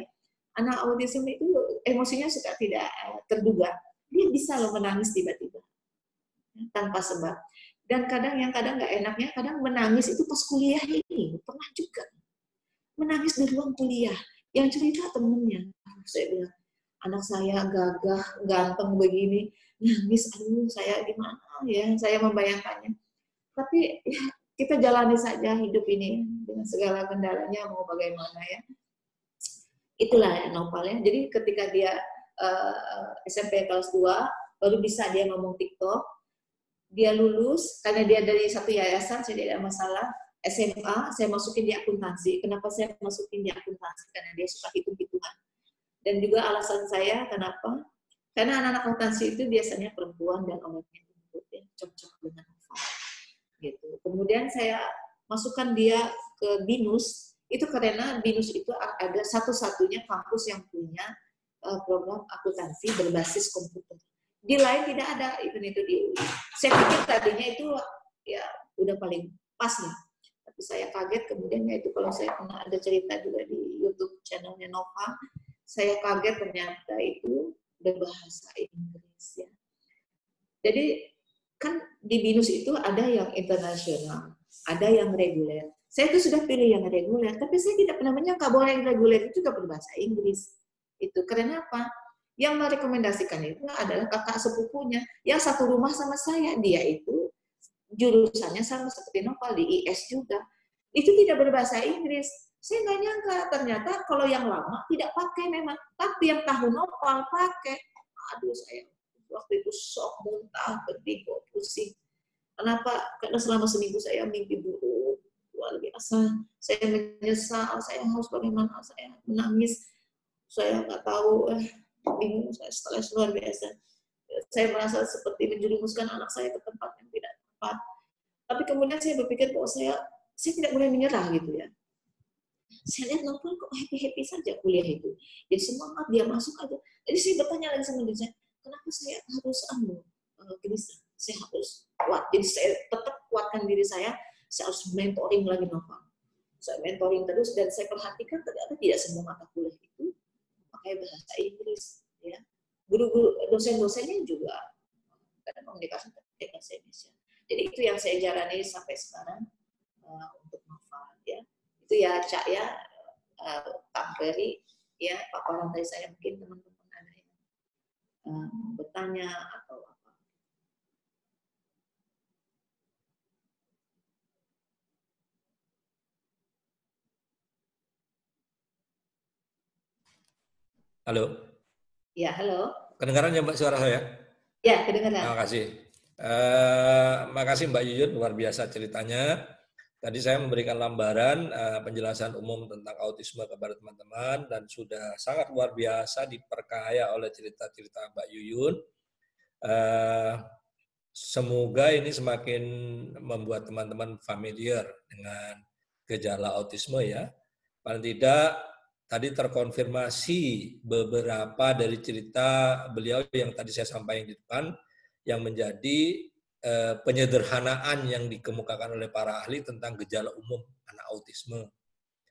anak autism itu emosinya suka tidak terduga. Dia bisa loh menangis tiba-tiba tanpa sebab. Dan kadang nggak enaknya, kadang menangis itu pas kuliah ini pernah juga menangis di ruang kuliah. Yang cerita temennya, saya bilang, anak saya gagah, ganteng begini, nangis, aduh saya gimana ya, saya membayangkannya. Tapi ya, kita jalani saja hidup ini dengan segala kendalanya, mau bagaimana ya. Itulah ya Noval ya. Jadi ketika dia SMP kelas 2, baru bisa dia ngomong TikTok, dia lulus, karena dia dari satu yayasan, saya tidak ada masalah. SMA, saya masukin di akuntansi. Kenapa saya masukin di akuntansi? Karena dia suka hitung-hitungan. Dan juga alasan saya, kenapa? Karena anak-anak akuntansi itu biasanya perempuan dan orangnya lembut, ya, cocok dengan Noval. Gitu. Kemudian saya masukkan dia ke BINUS, itu karena BINUS itu ada satu-satunya kampus yang punya program akuntansi berbasis komputer. Di lain tidak ada event itu di UI. Saya pikir tadinya itu ya udah paling pas nih. Tapi saya kaget kemudian ya itu kalau saya pernah ada cerita juga di YouTube channelnya Nova, saya kaget ternyata itu berbahasa Inggris ya. Jadi kan di BINUS itu ada yang internasional, ada yang reguler. Saya itu sudah pilih yang reguler, tapi saya tidak pernah menyangka bahwa yang reguler itu juga berbahasa Inggris. Itu karena apa? Yang merekomendasikan itu adalah kakak sepupunya yang satu rumah sama saya. Dia itu jurusannya sama seperti Nopal di IS juga. Itu tidak berbahasa Inggris. Saya nggak nyangka ternyata kalau yang lama tidak pakai memang, tapi yang tahun Nopal pakai. Aduh, saya waktu itu shock, muntah, berhenti, pusing. Kenapa? Karena selama seminggu saya mimpi buruk, luar biasa. Saya menyesal, saya harus bagaimana, saya menangis. Saya nggak tahu, bingung, saya stres luar biasa. Saya merasa seperti menjerumuskan anak saya ke tempat yang tidak tepat. Tapi kemudian saya berpikir bahwa saya tidak boleh menyerah gitu ya. Saya lihat Nopal kok happy-happy saja kuliah itu. Jadi semangat dia masuk aja. Jadi saya bertanya lagi sama diri saya, kenapa saya harus gelisah? Saya harus kuat. Jadi saya tetap kuatkan diri saya harus mentoring lagi Nopal. Saya mentoring terus dan saya perhatikan ternyata tidak semua mata kuliah itu pakai bahasa Inggris, ya. Guru-guru, dosen-dosennya juga kadang komunikasi pakai bahasa Indonesia. Jadi itu yang saya jalani sampai sekarang untuk Nova, ya. Itu ya Cak ya, Pak Ferry, ya paparan dari saya, mungkin teman-teman ada yang bertanya atau apa. Halo. Ya, halo. Kedengaran ya Mbak suara saya? Ya, kedengaran. Terima kasih. Makasih Mbak Yuyun, luar biasa ceritanya. Tadi saya memberikan lambaran penjelasan umum tentang autisme kepada teman-teman dan sudah sangat luar biasa diperkaya oleh cerita-cerita Mbak Yuyun. Semoga ini semakin membuat teman-teman familiar dengan gejala autisme ya. Paling tidak tadi terkonfirmasi beberapa dari cerita beliau yang tadi saya sampaikan di depan yang menjadi penyederhanaan yang dikemukakan oleh para ahli tentang gejala umum anak autisme.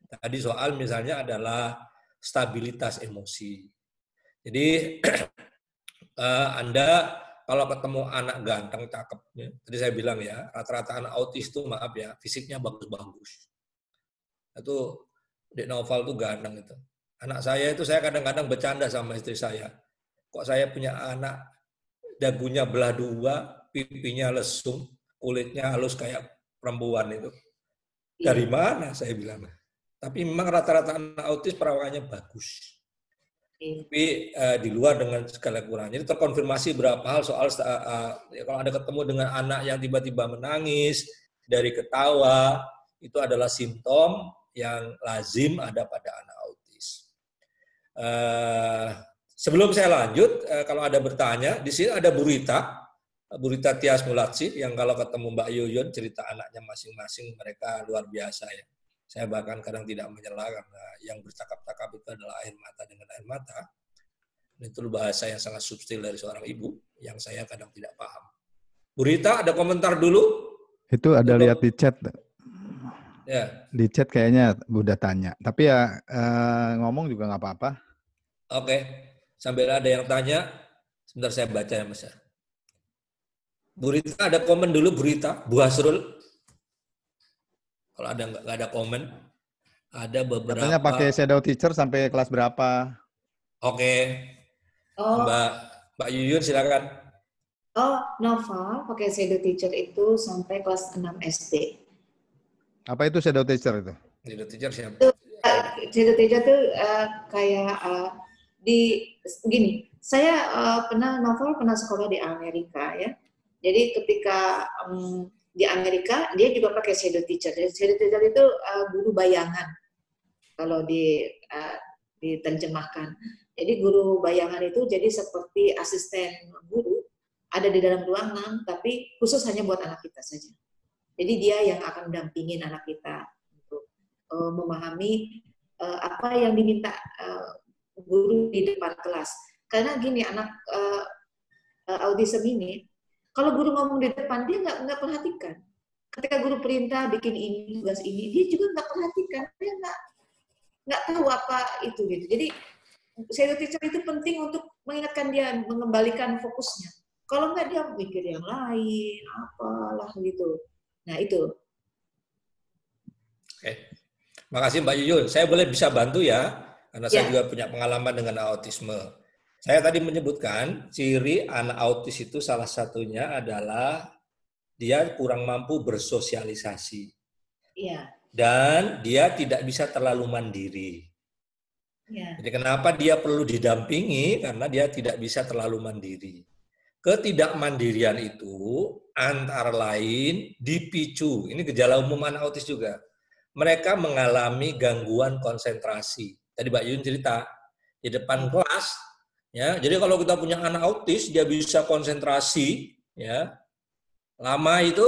Tadi soal misalnya adalah stabilitas emosi. Jadi Anda kalau ketemu anak ganteng, cakep, ya, tadi saya bilang ya, rata-rata anak autis itu maaf ya, fisiknya bagus-bagus. Itu di Noval tuh ganteng itu. Anak saya itu saya kadang-kadang bercanda sama istri saya. Kok saya punya anak dagunya belah dua, pipinya lesung, kulitnya halus kayak perempuan itu. Dari mana saya bilang. Tapi memang rata-rata anak autis perawakannya bagus. Tapi di luar dengan segala kurangnya. Jadi terkonfirmasi berapa hal soal kalau Anda ketemu dengan anak yang tiba-tiba menangis dari ketawa, itu adalah simptom yang lazim ada pada anak autis. Sebelum saya lanjut, kalau ada bertanya, di sini ada Bu Rita Tias Mulatsi, yang kalau ketemu Mbak Yuyun cerita anaknya masing-masing mereka luar biasa ya. Saya bahkan kadang tidak menyela karena yang bercakap-cakap itu adalah air mata dengan air mata. Itu bahasa yang sangat subtil dari seorang ibu yang saya kadang tidak paham. Bu Rita, ada komentar dulu? Itu ada lihat di chat. Ya. Di chat kayaknya udah tanya. Tapi ya ngomong juga nggak apa-apa. Oke. Sambil ada yang tanya, sebentar saya baca ya Mas. Bu Rita ada komen dulu, Bu Rita. Bu Hasrul. Kalau ada nggak ada komen, ada beberapa. Katanya pakai shadow teacher sampai kelas berapa? Oke. Mbak Yuyun silakan. Nova pakai shadow teacher itu sampai kelas 6 SD. Apa itu shadow teacher itu? Shadow teacher siapa? Shadow teacher itu kayak gini. Saya Nova pernah sekolah di Amerika ya. Jadi ketika di Amerika dia juga pakai shadow teacher. Jadi shadow teacher itu guru bayangan kalau diterjemahkan. Jadi guru bayangan itu jadi seperti asisten guru ada di dalam ruangan, tapi khusus hanya buat anak kita saja. Jadi dia yang akan mendampingin anak kita untuk memahami apa yang diminta guru di depan kelas. Karena gini, anak autism ini, kalau guru ngomong di depan, dia nggak perhatikan. Ketika guru perintah bikin ini, tugas ini, dia juga nggak perhatikan. Dia nggak tahu apa itu gitu. Jadi shadow teacher itu penting untuk mengingatkan dia, mengembalikan fokusnya. Kalau nggak dia mikir yang lain, apalah gitu. Nah itu. Oke. Makasih Mbak Yuyun. Saya bisa bantu ya, karena saya juga punya pengalaman dengan autisme. Saya tadi menyebutkan ciri anak autis itu salah satunya adalah dia kurang mampu bersosialisasi. Iya. Dan dia tidak bisa terlalu mandiri. Ya. Jadi kenapa dia perlu didampingi? Karena dia tidak bisa terlalu mandiri. Ketidakmandirian itu antara lain dipicu. Ini gejala umum anak autis juga. Mereka mengalami gangguan konsentrasi. Tadi Mbak Yun cerita di depan kelas, ya. Jadi kalau kita punya anak autis, dia bisa konsentrasi, ya. Lama itu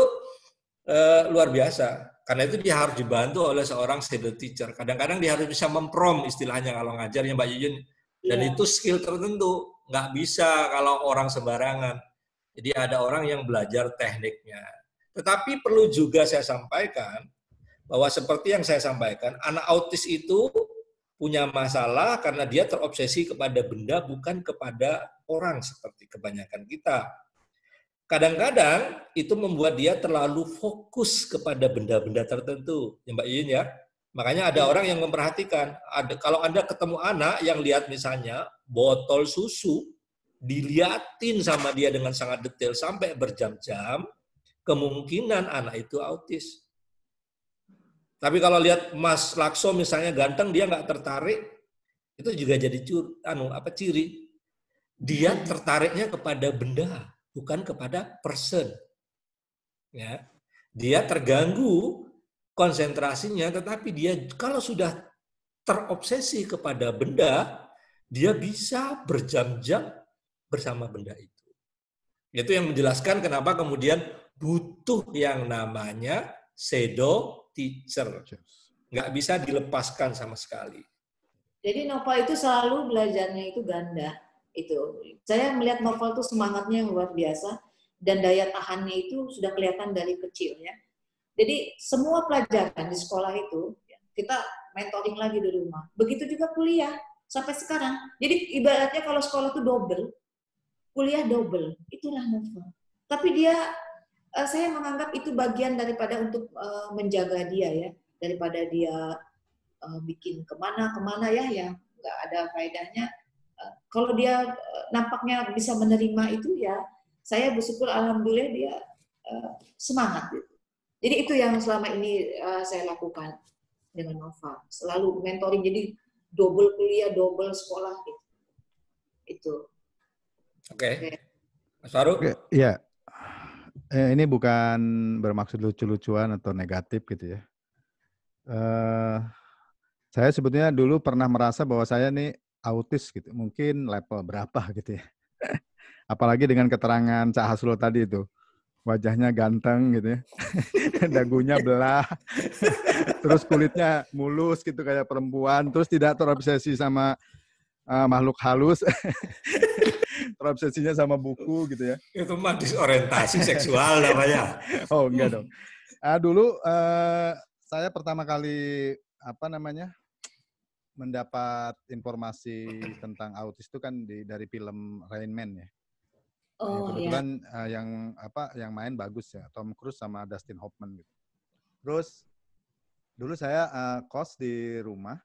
luar biasa. Karena itu dia harus dibantu oleh seorang shadow teacher. Kadang-kadang dia harus bisa memprom istilahnya kalau ngajarnya Mbak Yuyun. Dan itu skill tertentu. Nggak bisa kalau orang sembarangan. Jadi ada orang yang belajar tekniknya. Tetapi perlu juga saya sampaikan, bahwa seperti yang saya sampaikan, anak autis itu punya masalah karena dia terobsesi kepada benda, bukan kepada orang seperti kebanyakan kita. Kadang-kadang itu membuat dia terlalu fokus kepada benda-benda tertentu, ya Mbak Yuyun ya. Makanya ada orang yang memperhatikan, kalau Anda ketemu anak yang lihat misalnya botol susu, diliatin sama dia dengan sangat detail sampai berjam-jam, kemungkinan anak itu autis. Tapi kalau lihat Mas Lakso misalnya ganteng, dia nggak tertarik, itu juga jadi ciri. Dia tertariknya kepada benda, bukan kepada person. Ya. Dia terganggu konsentrasinya, tetapi dia kalau sudah terobsesi kepada benda, dia bisa berjam-jam bersama benda itu. Itu yang menjelaskan kenapa kemudian butuh yang namanya shadow teacher. Nggak bisa dilepaskan sama sekali. Jadi Nova itu selalu belajarnya itu ganda. Itu. Saya melihat Nova itu semangatnya yang luar biasa dan daya tahannya itu sudah kelihatan dari kecil ya. Jadi semua pelajaran di sekolah itu kita mentoring lagi di rumah. Begitu juga kuliah sampai sekarang. Jadi ibaratnya kalau sekolah itu double, kuliah double. Itulah Nova. Tapi dia saya menganggap itu bagian daripada untuk menjaga dia ya, daripada dia bikin kemana ya yang nggak ada faedahnya. Kalau dia nampaknya bisa menerima itu ya, saya bersyukur alhamdulillah dia semangat gitu. Jadi itu yang selama ini saya lakukan dengan Nova, selalu mentoring, jadi double kuliah, double sekolah gitu. Itu. Oke. Mas Farouk? Iya. Ini bukan bermaksud lucu-lucuan atau negatif gitu ya. Saya sebetulnya dulu pernah merasa bahwa saya nih autis gitu, mungkin level berapa gitu ya. Apalagi dengan keterangan Cak Hasrul tadi itu, wajahnya ganteng gitu ya, dagunya belah, terus kulitnya mulus gitu kayak perempuan, terus tidak terobsesi sama makhluk halus. Terobsesinya sama buku gitu ya. Itu mah disorientasi seksual namanya. Oh enggak dong. Dulu saya pertama kali mendapat informasi tentang autis itu kan dari film Rain Man ya. Oh, kebetulan yang main bagus ya, Tom Cruise sama Dustin Hoffman gitu. Terus dulu saya kos di rumah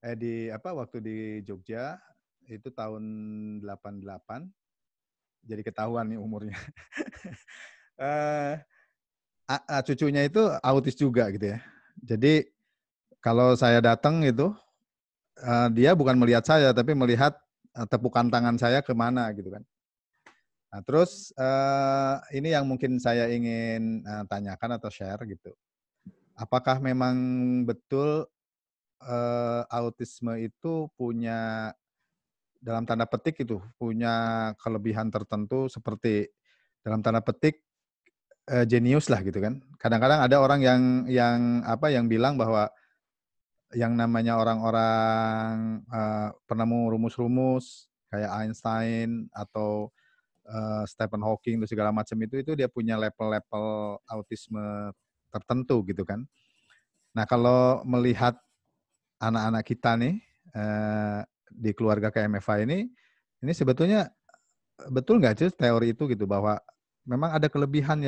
waktu di Jogja itu tahun 88. Jadi ketahuan nih umurnya. Cucunya itu autis juga gitu ya. Jadi kalau saya datang itu dia bukan melihat saya tapi melihat tepukan tangan saya kemana gitu kan. Nah, terus ini yang mungkin saya ingin tanyakan atau share gitu. Apakah memang betul autisme itu punya, dalam tanda petik itu, punya kelebihan tertentu seperti dalam tanda petik jenius lah gitu kan. Kadang-kadang ada orang yang bilang bahwa yang namanya orang-orang penemu rumus-rumus kayak Einstein atau Stephen Hawking dan segala macam itu dia punya level-level autisme tertentu gitu kan. Nah kalau melihat anak-anak kita nih di keluarga KMFA ini sebetulnya betul nggak sih teori itu gitu bahwa memang ada kelebihan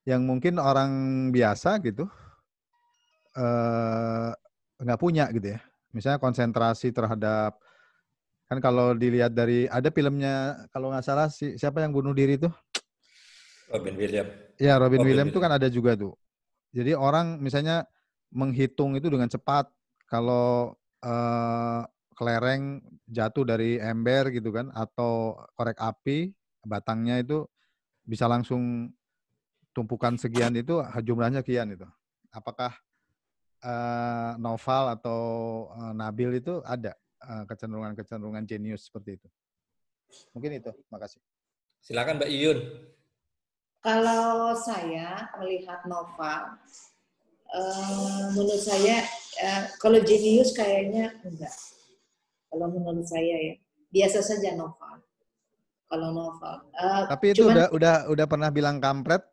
yang mungkin orang biasa gitu nggak punya gitu ya. Misalnya konsentrasi terhadap, kan kalau dilihat dari, ada filmnya kalau nggak salah siapa yang bunuh diri itu? Robin Williams. Ya Robin Williams itu kan ada juga tuh. Jadi orang misalnya menghitung itu dengan cepat. Kalau kelereng jatuh dari ember gitu kan, atau korek api batangnya itu bisa langsung tumpukan sekian itu jumlahnya sekian itu. Apakah Noval atau Nabil itu ada kecenderungan jenius seperti itu? Mungkin itu. Makasih. Silakan Mbak Yuyun. Kalau saya melihat Noval, menurut saya kalau jenius kayaknya enggak. Kalau menurut saya ya biasa saja Noval. Kalau Noval. Tapi itu udah pernah bilang kampret.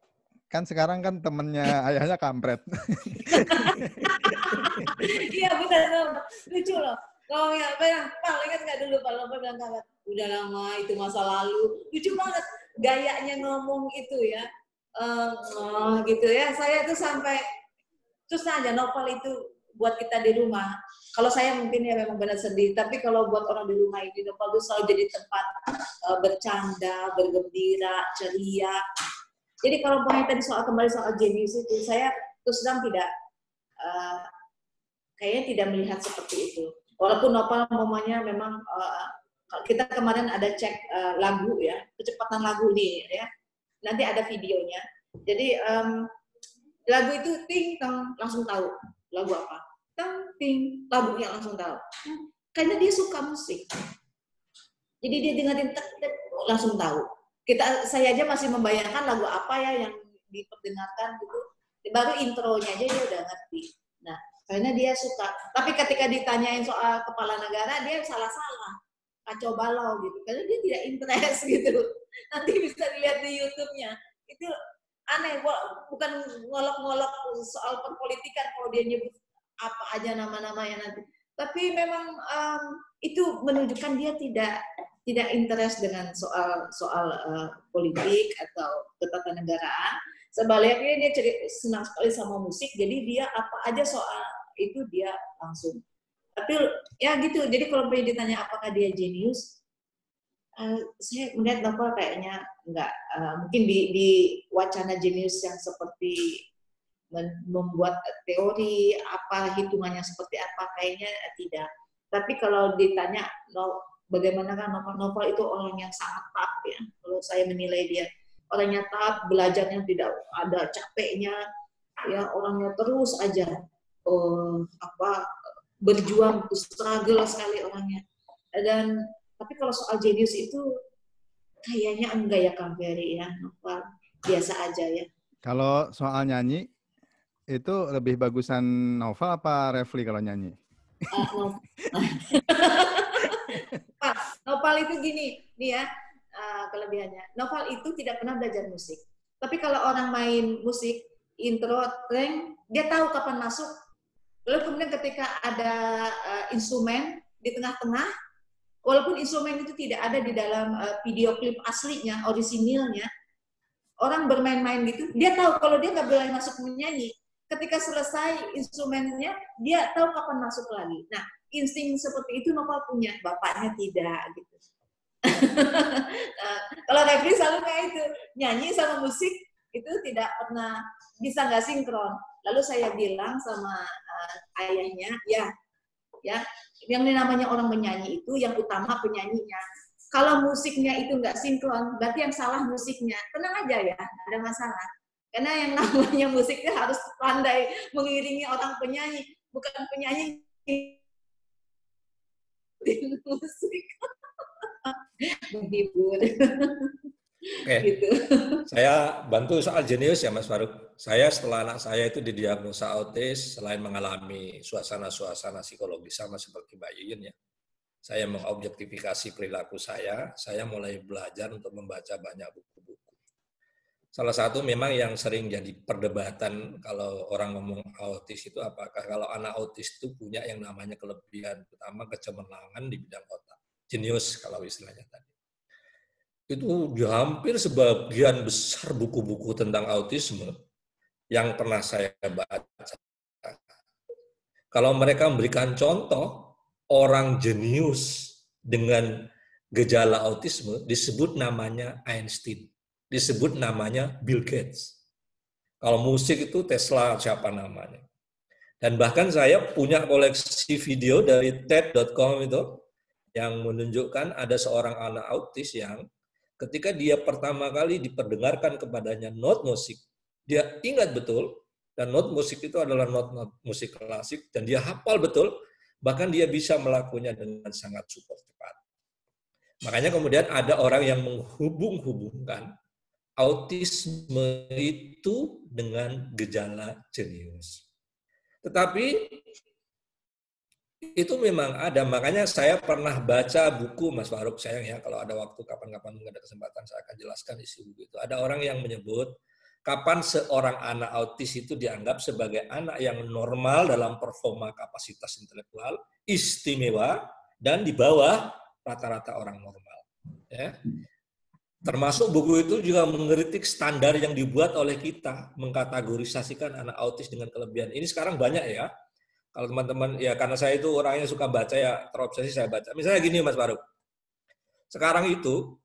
Kan sekarang kan temennya ayahnya kampret. Iya benar, lucu loh. Kalau yang Pal, ingat nggak dulu Pak Lomba bilang kampret? Udah lama, itu masa lalu. Lucu banget gayanya ngomong itu ya. Gitu ya. Saya tuh sampai terus aja Novel itu buat kita di rumah. Kalau saya mungkin ya memang benar sedih, tapi kalau buat orang di rumah ini Novel itu selalu jadi tempat bercanda, bergembira, ceria. Jadi kalau tadi kembali soal jenius itu, saya terus terang kayaknya tidak melihat seperti itu. Walaupun Novel momennya memang kita kemarin ada cek lagu ya, kecepatan lagu nih ya. Nanti ada videonya. Jadi lagu itu ting tang langsung tahu lagu apa. Tang ting lagunya langsung tahu. Karena dia suka musik. Jadi dia dengerin tek langsung tahu. Saya aja masih membayangkan lagu apa ya yang diperdengarkan gitu. Baru intronya aja dia udah ngerti. Nah, karena dia suka. Tapi ketika ditanyain soal kepala negara, dia salah-salah. Kacau balau gitu. Karena dia tidak interest gitu. Nanti bisa dilihat di YouTube-nya. Itu aneh, bukan ngolok-ngolok soal perpolitikan kalau dia nyebut apa aja nama-namanya nanti. Tapi memang itu menunjukkan dia tidak interest dengan soal politik atau ketatanegaraan. Sebaliknya dia senang sekali sama musik, jadi dia apa aja soal itu dia langsung. Tapi ya gitu, jadi kalau ditanya apakah dia jenius, saya melihat Novel kayaknya enggak. Mungkin di wacana jenius yang seperti membuat teori apa hitungannya seperti apa kayaknya tidak. Tapi kalau ditanya bagaimana kan Novel itu orang yang sangat taat ya. Kalau saya menilai dia orangnya taat, belajarnya tidak ada capeknya, ya orangnya terus aja berjuang, struggle sekali orangnya. Dan tapi kalau soal jenius itu kayaknya enggak ya Kang Ferry ya, Novel biasa aja ya. Kalau soal nyanyi itu lebih bagusan Novel apa Refli kalau nyanyi? Novel itu gini, nih ya kelebihannya. Novel itu tidak pernah belajar musik. Tapi kalau orang main musik, intro, teng, dia tahu kapan masuk. Lalu kemudian ketika ada instrumen di tengah-tengah, walaupun instrumen itu tidak ada di dalam video klip aslinya, orisinilnya, orang bermain-main gitu, dia tahu kalau dia nggak boleh masuk menyanyi. Ketika selesai instrumennya, dia tahu kapan masuk lagi. Nah, insting seperti itu Novel punya, bapaknya tidak gitu. Nah, kalau Refli selalu kayak itu, nyanyi sama musik itu tidak pernah bisa nggak sinkron. Lalu saya bilang sama ayahnya, ya, yang namanya orang menyanyi itu yang utama penyanyinya. Kalau musiknya itu nggak sinkron, berarti yang salah musiknya. Tenang aja ya, nggak ada masalah. Karena yang namanya musiknya harus pandai mengiringi orang penyanyi, bukan penyanyi musik. Menghibur. Oke. Gitu. Saya bantu soal jenius ya Mas Faruk. Saya setelah anak saya itu didiagnosa autis, selain mengalami suasana-suasana psikologis sama seperti Mbak Yuyun ya, saya mengobjektifikasi perilaku saya mulai belajar untuk membaca banyak buku-buku. Salah satu memang yang sering jadi perdebatan kalau orang ngomong autis itu apakah kalau anak autis itu punya yang namanya kelebihan, terutama kecemerlangan di bidang otak. Jenius kalau istilahnya tadi. Itu hampir sebagian besar buku-buku tentang autisme yang pernah saya baca. Kalau mereka memberikan contoh, orang jenius dengan gejala autisme disebut namanya Einstein, disebut namanya Bill Gates. Kalau musik itu Tesla, siapa namanya. Dan bahkan saya punya koleksi video dari TED.com itu yang menunjukkan ada seorang anak autis yang ketika dia pertama kali diperdengarkan kepadanya not musik, dia ingat betul, dan not musik itu adalah not musik klasik, dan dia hafal betul, bahkan dia bisa melakukannya dengan sangat super cepat. Makanya kemudian ada orang yang menghubung-hubungkan autisme itu dengan gejala jenius. Tetapi itu memang ada, makanya saya pernah baca buku Mas Faruk, sayang ya kalau ada waktu kapan-kapan ada kesempatan saya akan jelaskan isi buku itu. Ada orang yang menyebut kapan seorang anak autis itu dianggap sebagai anak yang normal dalam performa kapasitas intelektual, istimewa, dan di bawah rata-rata orang normal. Ya. Termasuk buku itu juga mengkritik standar yang dibuat oleh kita, mengkategorisasikan anak autis dengan kelebihan. Ini sekarang banyak ya. Kalau teman-teman, ya karena saya itu orangnya suka baca ya, terobsesi saya baca. Misalnya gini Mas Faruk, sekarang itu,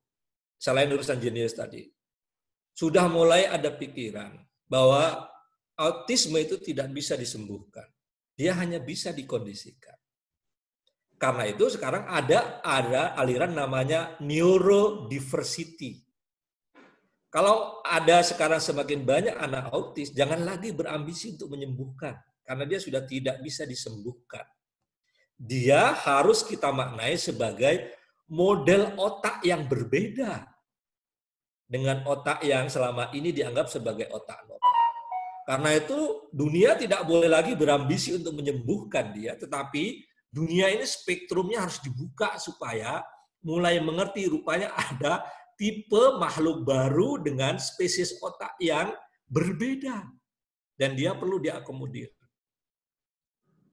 selain urusan jenius tadi, sudah mulai ada pikiran bahwa autisme itu tidak bisa disembuhkan. Dia hanya bisa dikondisikan. Karena itu sekarang ada aliran namanya neurodiversity. Kalau ada sekarang semakin banyak anak autis, jangan lagi berambisi untuk menyembuhkan. Karena dia sudah tidak bisa disembuhkan. Dia harus kita maknai sebagai model otak yang berbeda dengan otak yang selama ini dianggap sebagai otak normal. Karena itu dunia tidak boleh lagi berambisi untuk menyembuhkan dia, tetapi dunia ini spektrumnya harus dibuka supaya mulai mengerti rupanya ada tipe makhluk baru dengan spesies otak yang berbeda. Dan dia perlu diakomodir.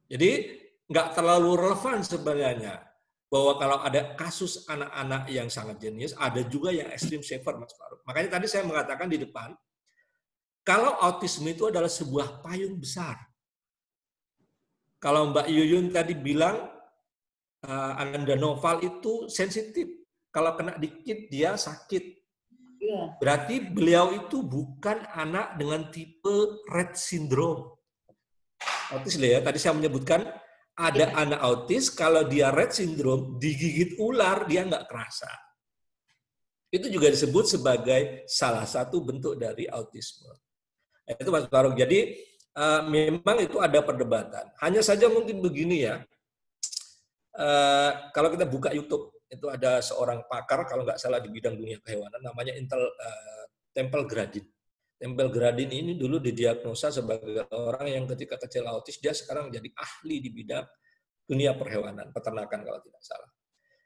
Jadi nggak terlalu relevan sebenarnya bahwa kalau ada kasus anak-anak yang sangat jenius, ada juga yang extreme saver, Mas Faruk. Makanya tadi saya mengatakan di depan, kalau autisme itu adalah sebuah payung besar. Kalau Mbak Yuyun tadi bilang, Ananda Noval itu sensitif. Kalau kena dikit, dia sakit. Berarti beliau itu bukan anak dengan tipe Rett syndrome. Autis ya, tadi saya menyebutkan ada anak autis kalau dia Rett syndrome digigit ular dia nggak kerasa. Itu juga disebut sebagai salah satu bentuk dari autisme. Itu Mas Faruk. Jadi memang itu ada perdebatan. Hanya saja mungkin begini ya. Kalau kita buka YouTube itu ada seorang pakar kalau nggak salah di bidang dunia kehewanan namanya Temple Grandin. Temple Grandin ini dulu didiagnosa sebagai orang yang ketika kecil autis, dia sekarang jadi ahli di bidang dunia perhewanan, peternakan kalau tidak salah.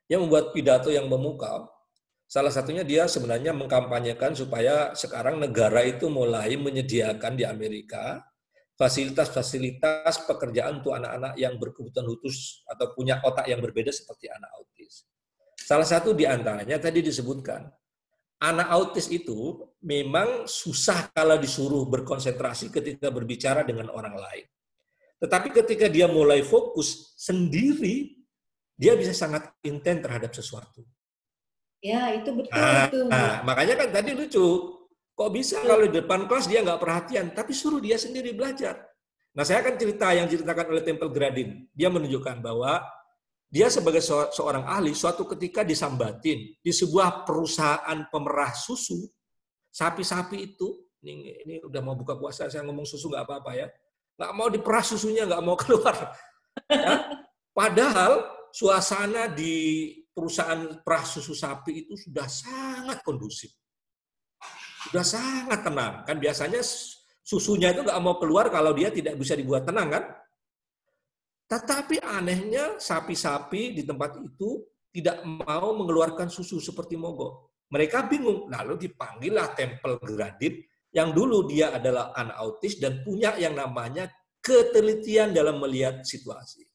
Yang membuat pidato yang memukau, salah satunya dia sebenarnya mengkampanyekan supaya sekarang negara itu mulai menyediakan di Amerika fasilitas-fasilitas pekerjaan untuk anak-anak yang berkebutuhan khusus atau punya otak yang berbeda seperti anak autis. Salah satu di antaranya tadi disebutkan, anak autis itu memang susah kalau disuruh berkonsentrasi ketika berbicara dengan orang lain. Tetapi ketika dia mulai fokus sendiri, dia bisa sangat intens terhadap sesuatu. Ya, itu betul. Makanya kan tadi lucu. Kok bisa kalau di depan kelas dia nggak perhatian, tapi suruh dia sendiri belajar. Nah, saya akan cerita yang diceritakan oleh Temple Grandin. Dia menunjukkan bahwa dia sebagai seorang ahli, suatu ketika disambatin di sebuah perusahaan pemerah susu, sapi-sapi itu, ini udah mau buka puasa, saya ngomong susu nggak apa-apa ya, nggak mau diperah susunya, nggak mau keluar. Ya. Padahal suasana di perusahaan perah susu sapi itu sudah sangat kondusif. Sudah sangat tenang. Kan biasanya susunya itu nggak mau keluar kalau dia tidak bisa dibuat tenang kan. Tetapi anehnya sapi-sapi di tempat itu tidak mau mengeluarkan susu seperti mogok. Mereka bingung. Lalu dipanggillah Tempel Grandin yang dulu dia adalah anak autis dan punya yang namanya ketelitian dalam melihat situasi.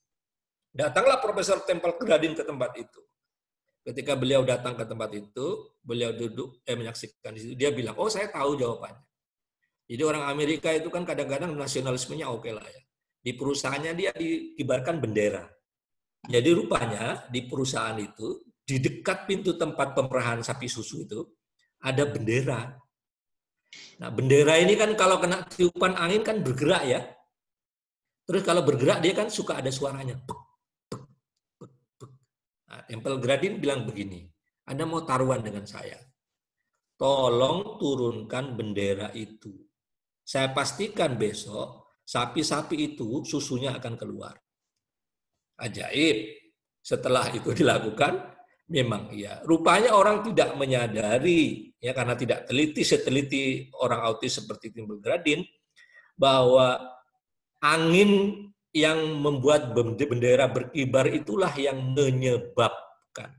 Datanglah Profesor Tempel Grandin ke tempat itu. Ketika beliau datang ke tempat itu, beliau duduk, menyaksikan di situ, dia bilang, oh saya tahu jawabannya. Jadi orang Amerika itu kan kadang-kadang nasionalismenya oke lah ya. Di perusahaannya dia dikibarkan bendera. Jadi rupanya di perusahaan itu, di dekat pintu tempat pemerahan sapi susu itu, ada bendera. Nah bendera ini kan kalau kena tiupan angin kan bergerak ya. Terus kalau bergerak dia kan suka ada suaranya. Nah, Tempel Grandin bilang begini, Anda mau taruhan dengan saya. Tolong turunkan bendera itu. Saya pastikan besok sapi-sapi itu susunya akan keluar. Ajaib. Setelah itu dilakukan, memang iya. Rupanya orang tidak menyadari, ya karena tidak seteliti orang autis seperti Tempel Grandin, bahwa angin yang membuat bendera berkibar itulah yang menyebabkan.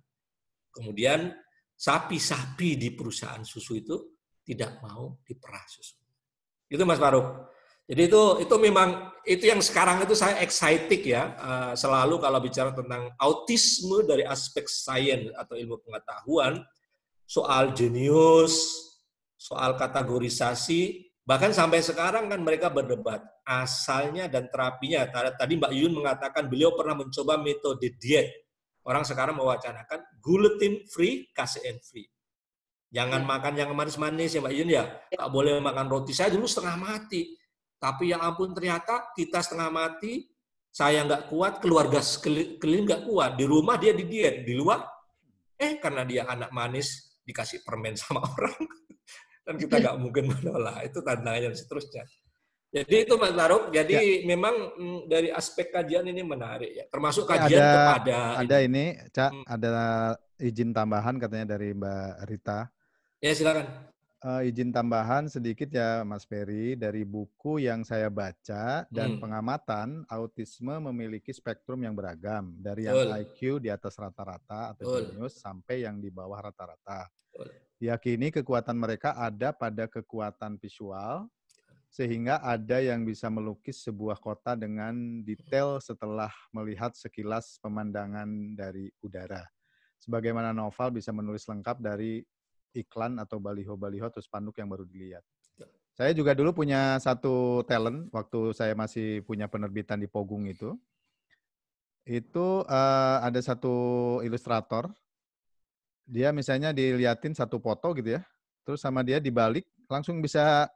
Kemudian sapi-sapi di perusahaan susu itu tidak mau diperah susu. Itu Mas Faruk. Jadi itu memang itu yang sekarang itu saya excited ya, selalu kalau bicara tentang autisme dari aspek sains atau ilmu pengetahuan, soal jenius, soal kategorisasi. Bahkan sampai sekarang kan mereka berdebat asalnya dan terapinya. Tadi Mbak Yuyun mengatakan beliau pernah mencoba metode diet. Orang sekarang mewacanakan gluten free, casein free. Jangan makan yang manis-manis ya Mbak Yuyun ya. Nggak boleh makan roti. Saya dulu setengah mati. Tapi ya ampun ternyata kita setengah mati, saya nggak kuat, keluarga sekeliling nggak kuat. Di rumah dia di diet, di luar karena dia anak manis dikasih permen sama orang. Dan kita nggak mungkin menolak, itu tantangannya dan seterusnya. Jadi itu Mas Faruk, jadi memang dari aspek kajian ini menarik ya, termasuk kajian kepada ini, Cak, ada izin tambahan katanya dari Mbak Rita. Ya silakan. Izin tambahan sedikit ya Mas Ferry, dari buku yang saya baca dan pengamatan, autisme memiliki spektrum yang beragam, dari yang IQ di atas rata-rata atau jenius sampai yang di bawah rata-rata. Diyakini kekuatan mereka ada pada kekuatan visual, sehingga ada yang bisa melukis sebuah kota dengan detail setelah melihat sekilas pemandangan dari udara. Sebagaimana novel bisa menulis lengkap dari iklan atau baliho-baliho atau spanduk yang baru dilihat. Saya juga dulu punya satu talent, waktu saya masih punya penerbitan di Pogung itu ada satu ilustrator, dia misalnya diliatin satu foto gitu ya, terus sama dia dibalik langsung bisa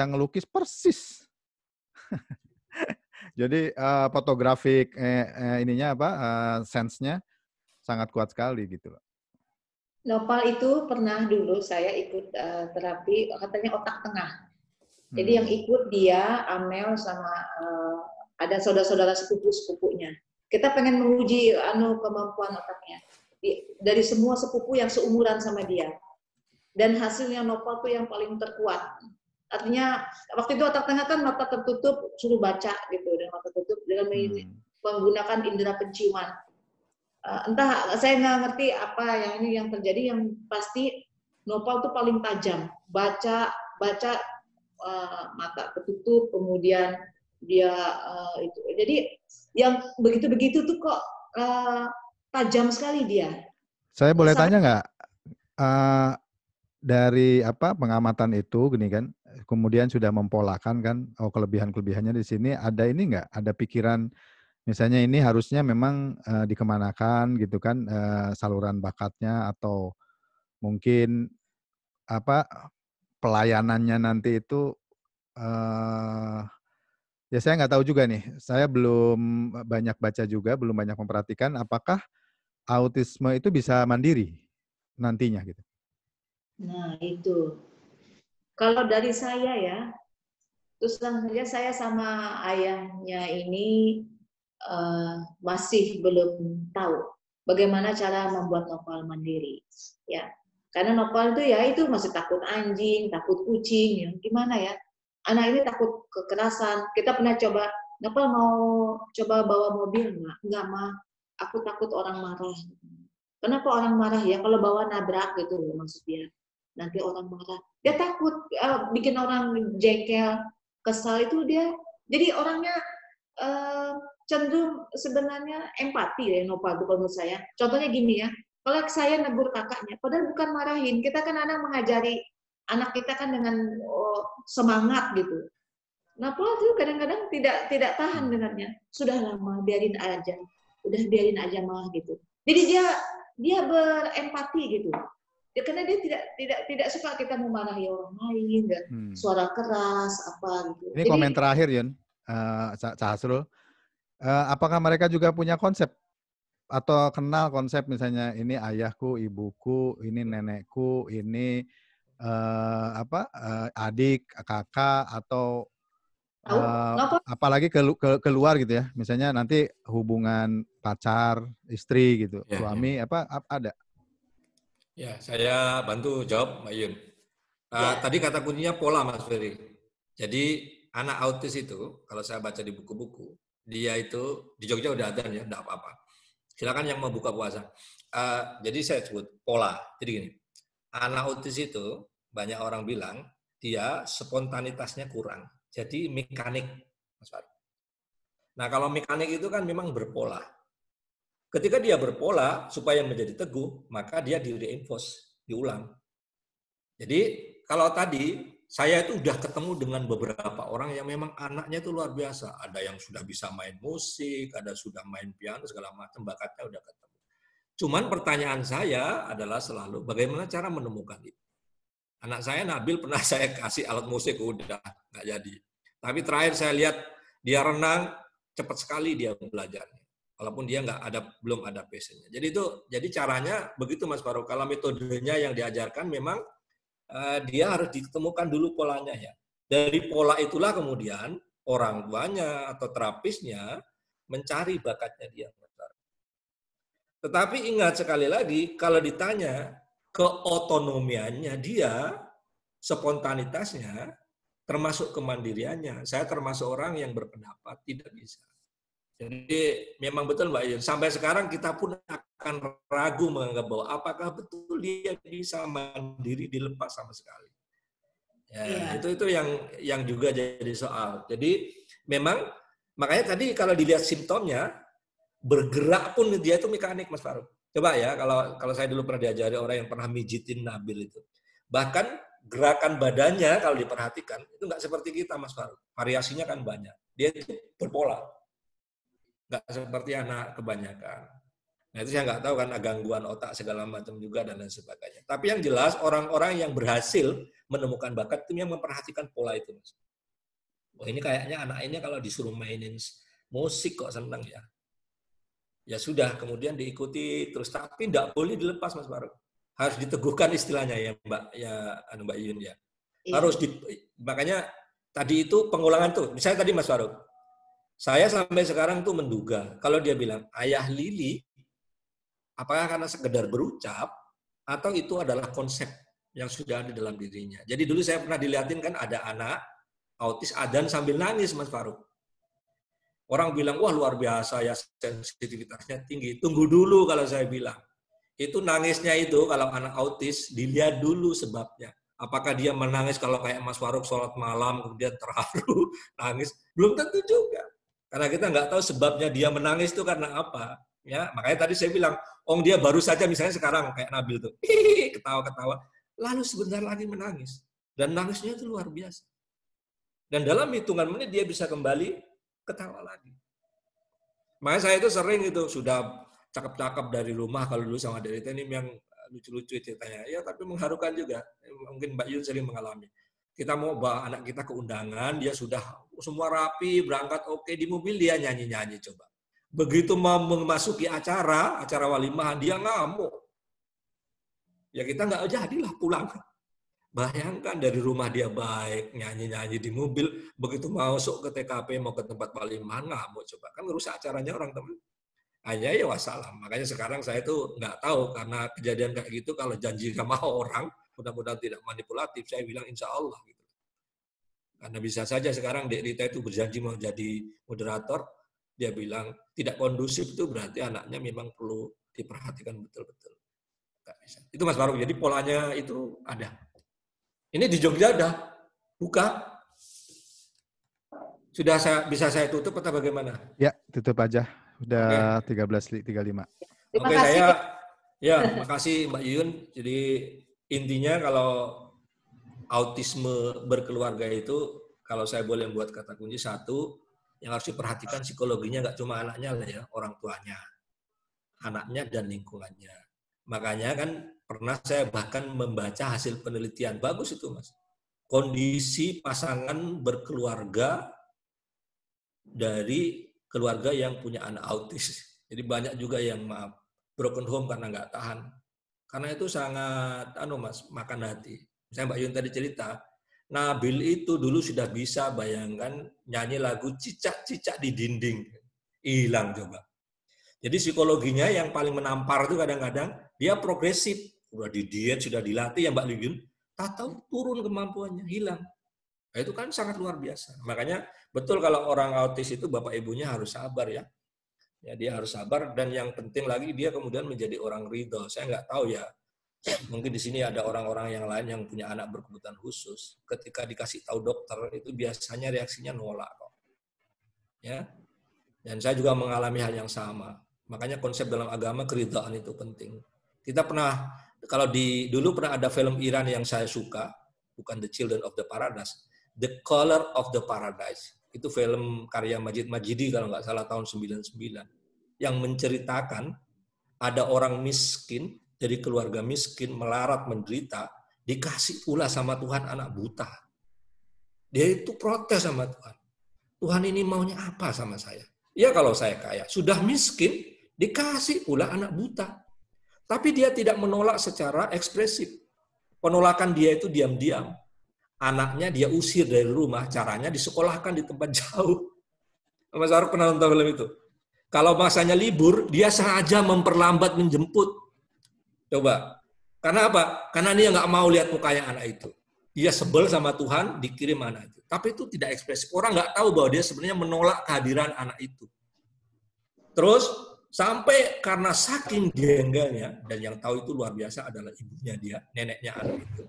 ngelukis persis. Jadi fotografik sense-nya sangat kuat sekali gitu loh. Nopal itu pernah dulu saya ikut terapi katanya otak tengah. Jadi yang ikut dia, Amel sama ada saudara-saudara sepupu-sepupunya. Kita pengen menguji kemampuan otaknya. Dari semua sepupu yang seumuran sama dia. Dan hasilnya Nopal tuh yang paling terkuat. Artinya waktu itu otak tengah kan mata tertutup suruh baca gitu, dan mata tertutup dengan menggunakan indera penciuman. Entah saya nggak ngerti apa yang terjadi, yang pasti Nopal tuh paling tajam. Baca mata tertutup, kemudian dia itu. Jadi yang begitu-begitu tuh kok tajam sekali dia. Saya boleh tanya nggak, dari pengamatan itu gini kan, kemudian sudah mempolakan kan, kelebihan-kelebihannya di sini, ada ini nggak, ada pikiran misalnya ini harusnya memang dikemanakan gitu kan, saluran bakatnya, atau mungkin pelayanannya nanti itu, ya saya nggak tahu juga nih, saya belum banyak baca juga, belum banyak memperhatikan apakah autisme itu bisa mandiri nantinya gitu. Nah itu, kalau dari saya ya, terus terang saja saya sama ayahnya ini masih belum tahu bagaimana cara membuat Nopal mandiri, ya. Karena Nopal itu ya itu masih takut anjing, takut kucing, ya gimana ya? Anak ini takut kekerasan. Kita pernah coba, Nopal mau coba bawa mobil nggak? Nggak mah, aku takut orang marah. Kenapa orang marah ya? Kalau bawa nabrak gitu maksud dia. Nanti orang marah. Dia takut bikin orang jengkel, kesal itu dia. Jadi orangnya cenderung sebenarnya empati ya Nopal itu kalau menurut saya. Contohnya gini ya, kalau saya negur kakaknya, padahal bukan marahin, kita kan anak mengajari anak kita kan dengan semangat gitu. Nopal tuh kadang-kadang tidak tahan dengannya. Sudah lama, biarin aja. Udah biarin aja mah gitu. Jadi dia berempati gitu. Ya, karena dia tidak suka kita memarahi orang lain dan suara keras apa gitu. Ini komen terakhir Yun, Cak Hasrul. Apakah mereka juga punya konsep atau kenal konsep misalnya ini ayahku, ibuku, ini nenekku, ini adik, kakak atau apalagi keluar gitu ya. Misalnya nanti hubungan pacar, istri gitu, suami apa ada? Ya, saya bantu jawab Mbak Yun. Tadi kata kuncinya pola Mas Ferry. Jadi anak autis itu kalau saya baca di buku-buku, dia itu di Jogja udah ada ya, enggak apa-apa. Silakan yang mau buka puasa. Jadi saya sebut pola. Jadi gini, anak autis itu banyak orang bilang dia spontanitasnya kurang. Jadi mekanik, Mas Farid. Nah kalau mekanik itu kan memang berpola. Ketika dia berpola supaya menjadi teguh, maka dia di-reinforce, diulang. Jadi kalau tadi saya itu udah ketemu dengan beberapa orang yang memang anaknya itu luar biasa. Ada yang sudah bisa main musik, ada sudah main piano, segala macam, bakatnya udah ketemu. Cuman pertanyaan saya adalah selalu bagaimana cara menemukan itu. Anak saya Nabil pernah saya kasih alat musik, udah nggak jadi. Tapi terakhir saya lihat dia renang, cepat sekali dia belajarnya. Walaupun dia belum ada passionnya. Jadi caranya begitu Mas Farouk. Kalau metodenya yang diajarkan memang dia harus ditemukan dulu polanya ya. Dari pola itulah kemudian orang tuanya atau terapisnya mencari bakatnya dia. Tetapi ingat sekali lagi, kalau ditanya keotonomiannya dia, spontanitasnya, termasuk kemandiriannya, saya termasuk orang yang berpendapat tidak bisa. Jadi memang betul Mbak Yun, sampai sekarang kita pun akan ragu menganggap bahwa apakah betul dia bisa mandiri dilepas sama sekali. Ya, itu yang juga jadi soal. Jadi memang makanya tadi kalau dilihat simptomnya bergerak pun dia itu mekanik Mas Farouk. Coba ya kalau saya dulu pernah diajari orang yang pernah mijitin Nabil itu. Bahkan gerakan badannya kalau diperhatikan itu nggak seperti kita Mas Farouk. Variasinya kan banyak. Dia itu berpola. Nggak seperti anak kebanyakan. Nah itu saya nggak tahu kan gangguan otak segala macam juga dan lain sebagainya. Tapi yang jelas orang-orang yang berhasil menemukan bakat itu yang memperhatikan pola itu Mas. Oh ini kayaknya anak ini kalau disuruh mainin musik kok seneng ya. Ya sudah kemudian diikuti terus tapi tidak boleh dilepas Mas Farouk. Harus diteguhkan istilahnya ya Mbak Yun ya. Harus makanya tadi itu pengulangan tuh. Misalnya tadi Mas Farouk. Saya sampai sekarang tuh menduga, kalau dia bilang ayah Lili, apakah karena sekedar berucap, atau itu adalah konsep yang sudah ada dalam dirinya. Jadi dulu saya pernah dilihatin kan ada anak autis adzan sambil nangis Mas Farouk. Orang bilang, wah luar biasa ya sensitivitasnya tinggi. Tunggu dulu kalau saya bilang. Itu nangisnya itu kalau anak autis, dilihat dulu sebabnya. Apakah dia menangis kalau kayak Mas Farouk sholat malam, kemudian terharu, nangis? Belum tentu juga. Karena kita nggak tahu sebabnya dia menangis itu karena apa. Ya, makanya tadi saya bilang, dia baru saja misalnya sekarang kayak Nabil tuh, ketawa-ketawa, lalu sebentar lagi menangis. Dan nangisnya itu luar biasa. Dan dalam hitungan menit dia bisa kembali ketawa lagi. Makanya saya itu sering itu sudah cakep-cakep dari rumah kalau dulu sama Derita ini yang lucu-lucu ceritanya. Ya tapi mengharukan juga. Mungkin Mbak Yun sering mengalami. Kita mau bawa anak kita ke undangan, dia sudah semua rapi, berangkat oke, di mobil dia nyanyi-nyanyi coba. Begitu mau memasuki acara walimahan, dia ngamuk. Ya kita nggak jadilah pulang. Bayangkan dari rumah dia baik, nyanyi-nyanyi di mobil, begitu masuk ke TKP, mau ke tempat walimahan, ngamuk coba. Kan ngerusak acaranya orang teman. Hanya ya wassalam. Makanya sekarang saya tuh nggak tahu karena kejadian kayak gitu kalau janji sama orang, mudah-mudahan tidak manipulatif, saya bilang insya Allah gitu. Karena bisa saja sekarang Dek Rita itu berjanji mau jadi moderator, dia bilang tidak kondusif itu berarti anaknya memang perlu diperhatikan betul-betul. Nggak bisa. Itu Mas Faruk, jadi polanya itu ada. Ini di Jogja ada, buka. Sudah bisa saya tutup atau bagaimana? Ya, tutup aja. Udah 13.35. Oke, makasih Mbak Yuyun. Jadi intinya kalau autisme berkeluarga itu, kalau saya boleh buat kata kunci, satu, yang harus diperhatikan psikologinya nggak cuma anaknya lah ya, orang tuanya, anaknya dan lingkungannya. Makanya kan pernah saya bahkan membaca hasil penelitian, bagus itu Mas. Kondisi pasangan berkeluarga dari keluarga yang punya anak autis. Jadi banyak juga yang broken home karena nggak tahan. Karena itu sangat Mas, makan hati. Misalnya Mbak Yun tadi cerita, Nabil itu dulu sudah bisa bayangkan nyanyi lagu cicak-cicak di dinding. Hilang coba. Jadi psikologinya yang paling menampar itu kadang-kadang dia progresif. Sudah di diet, sudah dilatih ya Mbak Yun, tak tahu turun kemampuannya, hilang. Nah, itu kan sangat luar biasa. Makanya betul kalau orang autis itu bapak ibunya harus sabar ya. Ya dia harus sabar dan yang penting lagi dia kemudian menjadi orang ridho. Saya nggak tahu ya. Mungkin di sini ada orang-orang yang lain yang punya anak berkebutuhan khusus. Ketika dikasih tahu dokter itu biasanya reaksinya nolak kok. Ya. Dan saya juga mengalami hal yang sama. Makanya konsep dalam agama keridhaan itu penting. Kita pernah dulu pernah ada film Iran yang saya suka, bukan The Children of the Paradise. The Color of the Paradise. Itu film karya Majid Majidi kalau nggak salah tahun 99. Yang menceritakan ada orang miskin, dari keluarga miskin, melarat, menderita, dikasih pula sama Tuhan anak buta. Dia itu protes sama Tuhan. Tuhan ini maunya apa sama saya? Ya kalau saya kaya, sudah miskin, dikasih pula anak buta. Tapi dia tidak menolak secara ekspresif. Penolakan dia itu diam-diam. Anaknya dia usir dari rumah, caranya disekolahkan di tempat jauh. Mas Arif pernah nonton film itu? Kalau masanya libur, dia sengaja memperlambat menjemput. Coba. Karena apa? Karena dia nggak mau lihat mukanya anak itu. Dia sebel sama Tuhan, dikirim anak itu. Tapi itu tidak ekspresif. Orang nggak tahu bahwa dia sebenarnya menolak kehadiran anak itu. Terus, sampai karena saking jengkelnya, dan yang tahu itu luar biasa adalah ibunya dia, neneknya anak itu.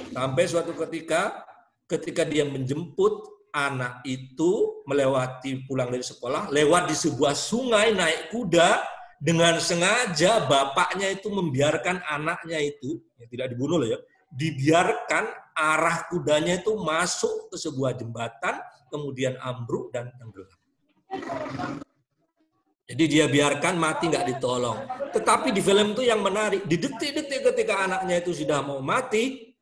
Sampai suatu ketika dia menjemput anak itu melewati pulang dari sekolah, lewat di sebuah sungai naik kuda, dengan sengaja bapaknya itu membiarkan anaknya itu, ya tidak dibunuh loh ya, dibiarkan arah kudanya itu masuk ke sebuah jembatan, kemudian ambruk dan tenggelam. Jadi dia biarkan mati nggak ditolong. Tetapi di film itu yang menarik, di detik-detik ketika anaknya itu sudah mau mati,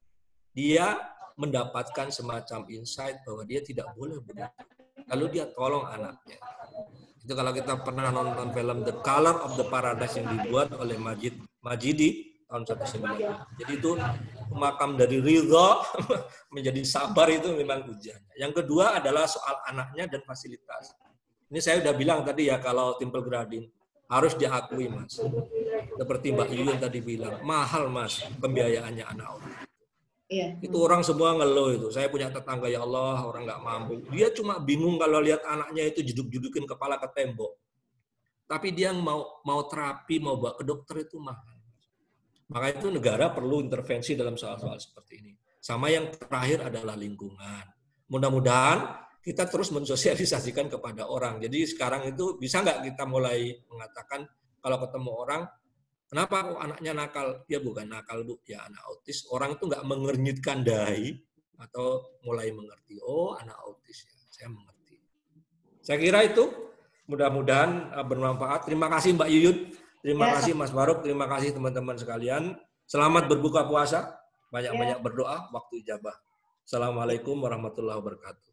dia mendapatkan semacam insight bahwa dia tidak boleh begitu. Lalu dia tolong anaknya. Itu kalau kita pernah nonton film The Color of the Paradise yang dibuat oleh Majidi tahun 1990. Jadi itu makam dari ridho menjadi sabar itu memang ujiannya. Yang kedua adalah soal anaknya dan fasilitas. Ini saya udah bilang tadi ya, kalau Temple Grandin harus diakui Mas. Seperti Mbak Yuyun tadi bilang, mahal Mas pembiayaannya anak orang. Iya. Itu orang semua ngeluh itu. Saya punya tetangga, ya Allah, orang nggak mampu. Dia cuma bingung kalau lihat anaknya itu jeduk-jedukin kepala ke tembok. Tapi dia mau terapi, mau bawa ke dokter itu mahal. Maka itu negara perlu intervensi dalam soal-soal seperti ini. Sama yang terakhir adalah lingkungan. Mudah-mudahan kita terus mensosialisasikan kepada orang. Jadi sekarang itu bisa nggak kita mulai mengatakan kalau ketemu orang, kenapa kok anaknya nakal? Ya bukan nakal Bu, ya anak autis. Orang itu nggak mengernyitkan dahi atau mulai mengerti. Oh anak autis ya, saya mengerti. Saya kira itu mudah-mudahan bermanfaat. Terima kasih Mbak Yuyun, terima kasih Mas Faruk, terima kasih teman-teman sekalian. Selamat berbuka puasa, banyak-banyak berdoa, waktu ijabah. Assalamualaikum warahmatullahi wabarakatuh.